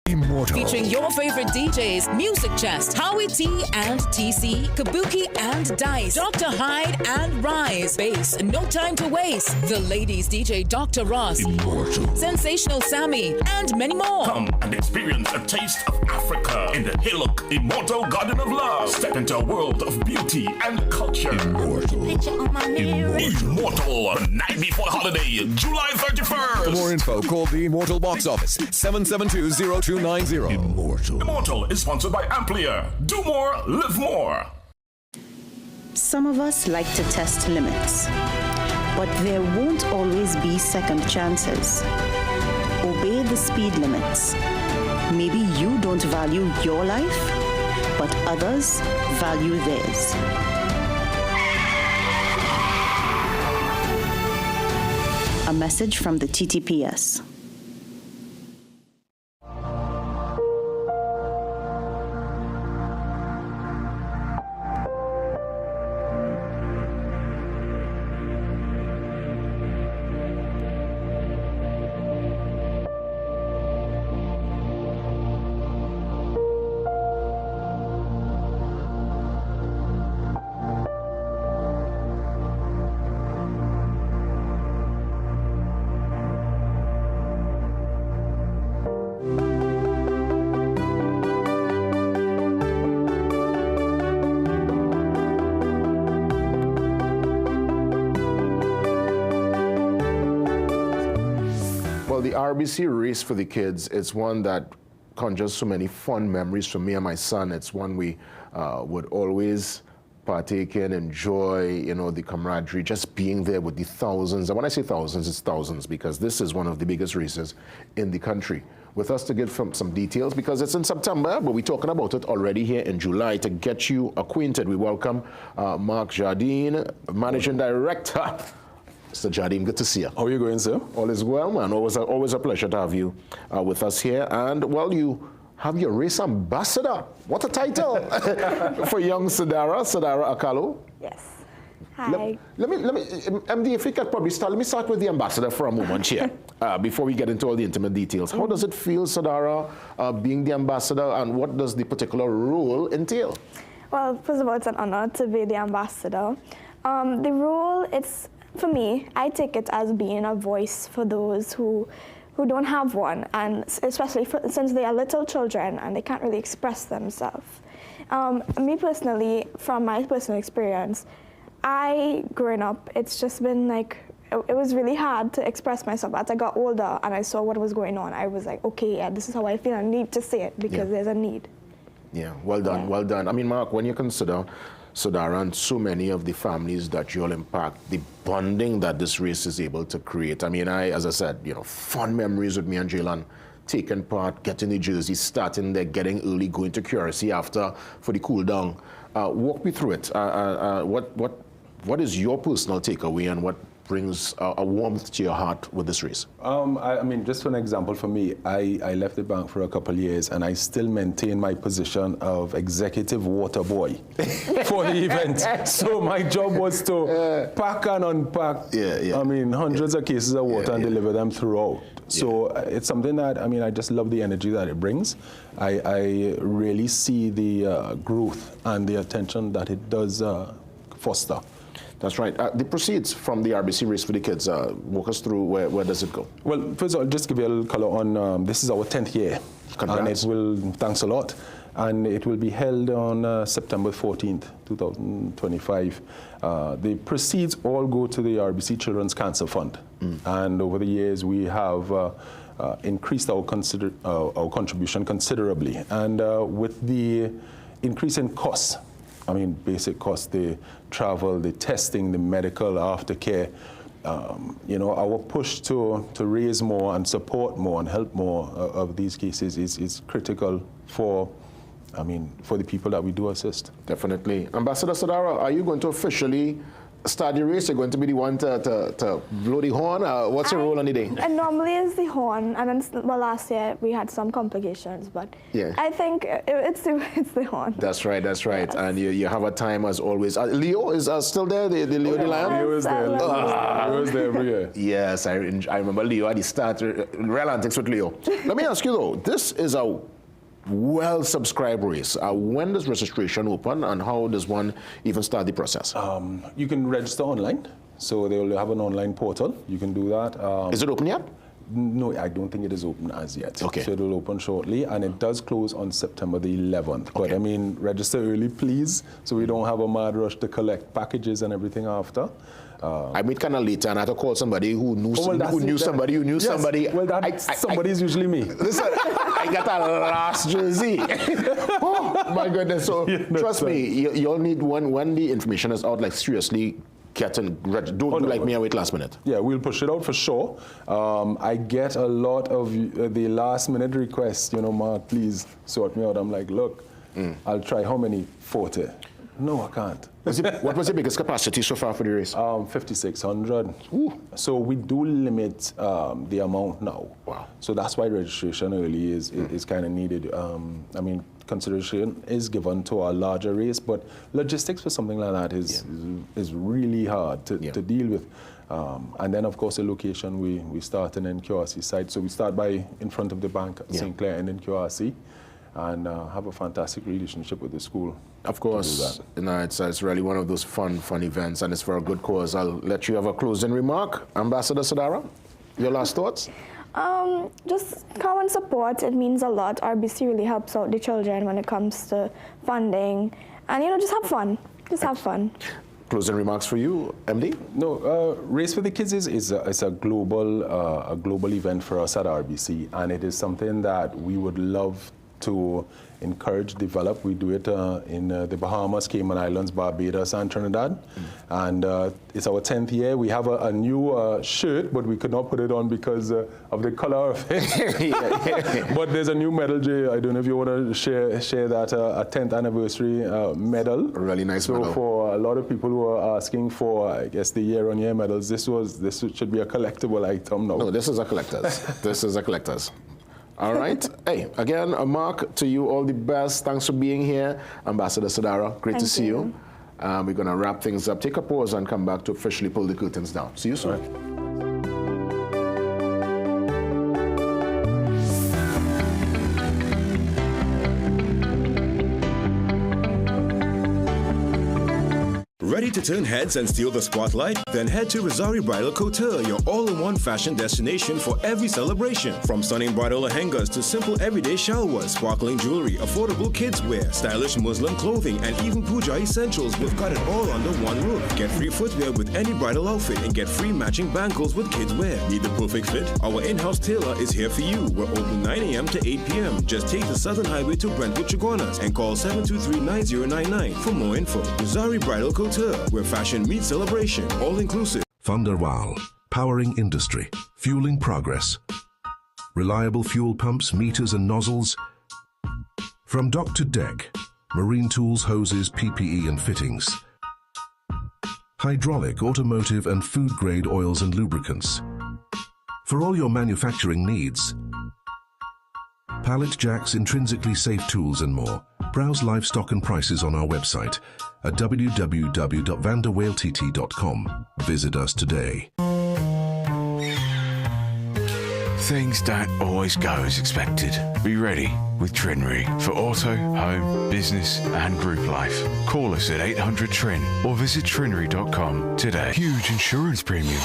[SPEAKER 6] Immortal.
[SPEAKER 21] Featuring your favorite DJs, Music Chest, Howie T and TC, Kabuki and Dice, Dr. Hyde and Rise, Bass, No Time to Waste, The Ladies DJ Dr. Ross,
[SPEAKER 6] Immortal,
[SPEAKER 21] Sensational Sammy, and many more.
[SPEAKER 22] Come and experience a taste of Africa in the Hillock Immortal Garden of Love. Step into a world of beauty and culture.
[SPEAKER 6] Immortal.
[SPEAKER 22] Immortal. The night before the holiday, July 31st.
[SPEAKER 24] For more info, call the Immortal box office, 772-0290.
[SPEAKER 22] Immortal. Immortal is sponsored by Amplia. Do more, live more.
[SPEAKER 25] Some of us like to test limits, but there won't always be second chances. Obey the speed limits. Maybe you don't value your life, but others value theirs. A message from the TTPS.
[SPEAKER 3] Well, the RBC race for the kids, it's one that conjures so many fond memories for me and my son. It's one we would always partake in, enjoy, you know, the camaraderie, just being there with the thousands. And when I say thousands, it's thousands, because this is one of the biggest races in the country. With us to give some details, because it's in September, but we're talking about it already here in July. To get you acquainted, we welcome Mark Jardine, Managing Director. Mr. Jardine, good to see you.
[SPEAKER 8] How are you going, sir?
[SPEAKER 3] All is well, man. Always a pleasure to have you with us here. And, well, you have your race ambassador. What a title for young Sadara Akalo.
[SPEAKER 10] Yes. Hi.
[SPEAKER 3] Let me, MD, if we could probably start, let me start with the ambassador for a moment here, before we get into all the intimate details. How does it feel, Sadara, being the ambassador, and what does the particular role entail?
[SPEAKER 10] Well, first of all, it's an honor to be the ambassador. The role, for me, I take it as being a voice for those who don't have one, and especially since they are little children and they can't really express themselves. Me personally, from my personal experience, growing up, it's just been like, it was really hard to express myself. As I got older and I saw what was going on, I was like, okay, yeah, this is how I feel. I need to say it because there's a need.
[SPEAKER 3] Yeah, well done, well done. I mean, Mark, when you consider Sadara and so many of the families that you'll impact, the bonding that this race is able to create. I mean, as I said, you know, fond memories with me and Jalen, taking part, getting the jersey, starting there, getting early, going to Curaçao after for the cool down. Walk me through it. What is your personal takeaway, and what brings a warmth to your heart with this race?
[SPEAKER 8] I mean, just for an example, for me, I left the bank for a couple of years, and I still maintain my position of executive water boy for the event. So my job was to pack and unpack, I mean, hundreds of cases of water and deliver them throughout. So it's something that, I mean, I just love the energy that it brings. I really see the growth and the attention that it does foster.
[SPEAKER 3] That's right. The proceeds from the RBC race for the kids, walk us through where does it go?
[SPEAKER 8] Well, first of all, just give you a little color on, this is our 10th year.
[SPEAKER 3] Congrats.
[SPEAKER 8] And it will, thanks a lot. And it will be held on September 14th, 2025. The proceeds all go to the RBC Children's Cancer Fund. And over the years, we have increased our contribution considerably. And with the increase in costs, I mean, basic costs, the travel, the testing, the medical aftercare, you know, our push to raise more and support more and help more of these cases is critical for, I mean, for the people that we do assist.
[SPEAKER 3] Definitely. Ambassador Sadara, are you going to officially start the race? You're going to be the one to blow the horn? What's your role on the day?
[SPEAKER 10] And normally it's the horn, and then, well, last year we had some complications, but I think it's the horn.
[SPEAKER 3] That's right, that's right. Yes. And you have a time as always. Leo is still there, the Leo the Lion?
[SPEAKER 8] Leo is there. Leo is there every year.
[SPEAKER 3] Yes, I remember Leo at the start, real antics with Leo. Let me ask you though, this is a well-subscribed race. When does registration open, and how does one even start the process?
[SPEAKER 8] You can register online, so they will have an online portal. You can do that.
[SPEAKER 3] Is it open yet?
[SPEAKER 8] No, I don't think it is open as yet.
[SPEAKER 3] Okay.
[SPEAKER 8] So it will open shortly, and it does close on September the 11th. Okay. But I mean, register early, please, so we don't have a mad rush to collect packages and everything after.
[SPEAKER 3] I meet kind of later, and I had to call somebody who knew somebody who knew somebody.
[SPEAKER 8] Well, somebody's usually me.
[SPEAKER 3] Listen, I got a last jersey. Oh, my goodness. So, trust me, you'll need when the information is out, like, seriously, don't do like me and wait last minute.
[SPEAKER 8] Yeah, we'll push it out for sure. I get a lot of the last minute requests, you know, Mark, please sort me out. I'm like, look, I'll try how many? 40. No, I can't.
[SPEAKER 3] What was the biggest capacity so far for the race?
[SPEAKER 8] 5,600. So we do limit the amount now.
[SPEAKER 3] Wow.
[SPEAKER 8] So that's why registration early is kind of needed. I mean, consideration is given to a larger race, but logistics for something like that is really hard to deal with. And then, of course, the location, we start in NQRC site. So we start in front of the bank at St. Clair and NQRC, and have a fantastic relationship with the school.
[SPEAKER 3] Of course, it's really one of those fun events, and it's for a good cause. I'll let you have a closing remark. Ambassador Sadara, your last thoughts?
[SPEAKER 10] Just come and support. It means a lot. RBC really helps out the children when it comes to funding. And, you know, just have fun. Just have fun.
[SPEAKER 3] Closing remarks for you, MD?
[SPEAKER 8] No, Race for the Kids is a global event for us at RBC, and it is something that we would love to encourage, develop. We do it in the Bahamas, Cayman Islands, Barbados, and Trinidad. And it's our 10th year. We have a new shirt, but we could not put it on because of the color of it. But there's a new medal, Jay. I don't know if you want to share that, a 10th anniversary medal.
[SPEAKER 3] Really nice medal.
[SPEAKER 8] So for a lot of people who are asking for, I guess, the year-on-year medals, this should be a collectible item now.
[SPEAKER 3] No, this is a collector's. This is a collector's. All right. Hey, again, Mark, to you, all the best. Thanks for being here. Ambassador Sadara, great to see you. We're going to wrap things up. Take a pause and come back to officially pull the curtains down. See you soon.
[SPEAKER 5] Ready to turn heads and steal the spotlight? Then head to Rosari Bridal Couture, your all-in-one fashion destination for every celebration. From stunning bridal lehengas to simple everyday shalwas, sparkling jewelry, affordable kids wear, stylish Muslim clothing, and even puja essentials, we've got it all under one roof. Get free footwear with any bridal outfit and get free matching bangles with kids wear. Need the perfect fit? Our in-house tailor is here for you. We're open 9 a.m. to 8 p.m. Just take the Southern Highway to Brentwood, Chaguanas and call 723-9099 for more info. Rosari Bridal Couture, where fashion meets celebration, all inclusive.
[SPEAKER 11] Thunderwal, powering industry, fueling progress. Reliable fuel pumps, meters and nozzles. From dock to deck, marine tools, hoses, PPE and fittings. Hydraulic, automotive and food grade oils and lubricants. For all your manufacturing needs. Pallet jacks, intrinsically safe tools and more. Browse live stock and prices on our website at www.vanderwalett.com. Visit us today.
[SPEAKER 12] Things don't always go as expected. Be ready with Trinry for auto, home, business and group life. Call us at 800-TRIN or visit trinry.com today. Huge insurance premium.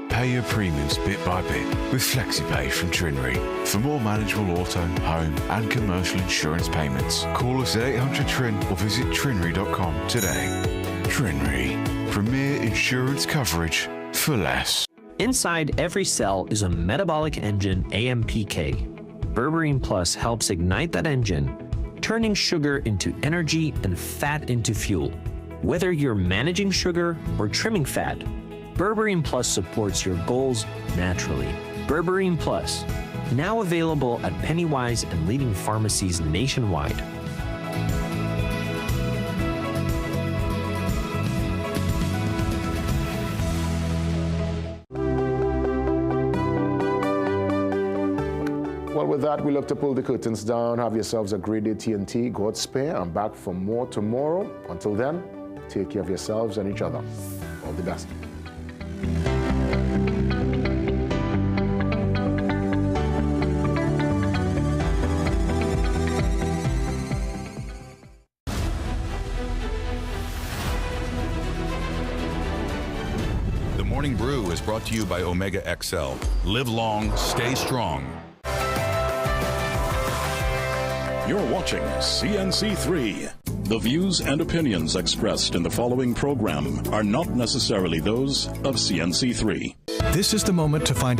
[SPEAKER 12] Pay your premiums bit by bit with FlexiPay from Trinry. For more manageable auto, home and commercial insurance payments, call us at 800-TRIN or visit trinry.com today. Trinry, premier insurance coverage for less.
[SPEAKER 13] Inside every cell is a metabolic engine AMPK. Berberine Plus helps ignite that engine, turning sugar into energy and fat into fuel. Whether you're managing sugar or trimming fat, Berberine Plus supports your goals naturally. Berberine Plus, now available at Pennywise and leading pharmacies nationwide.
[SPEAKER 3] Well, with that, we look to pull the curtains down. Have yourselves a great day, TNT. God spare. I'm back for more tomorrow. Until then, take care of yourselves and each other. All the best.
[SPEAKER 14] The Morning Brew is brought to you by Omega XL. Live long, stay strong.
[SPEAKER 22] You're watching CNC3. The views and opinions expressed in the following program are not necessarily those of CNC3.
[SPEAKER 15] This is the moment to find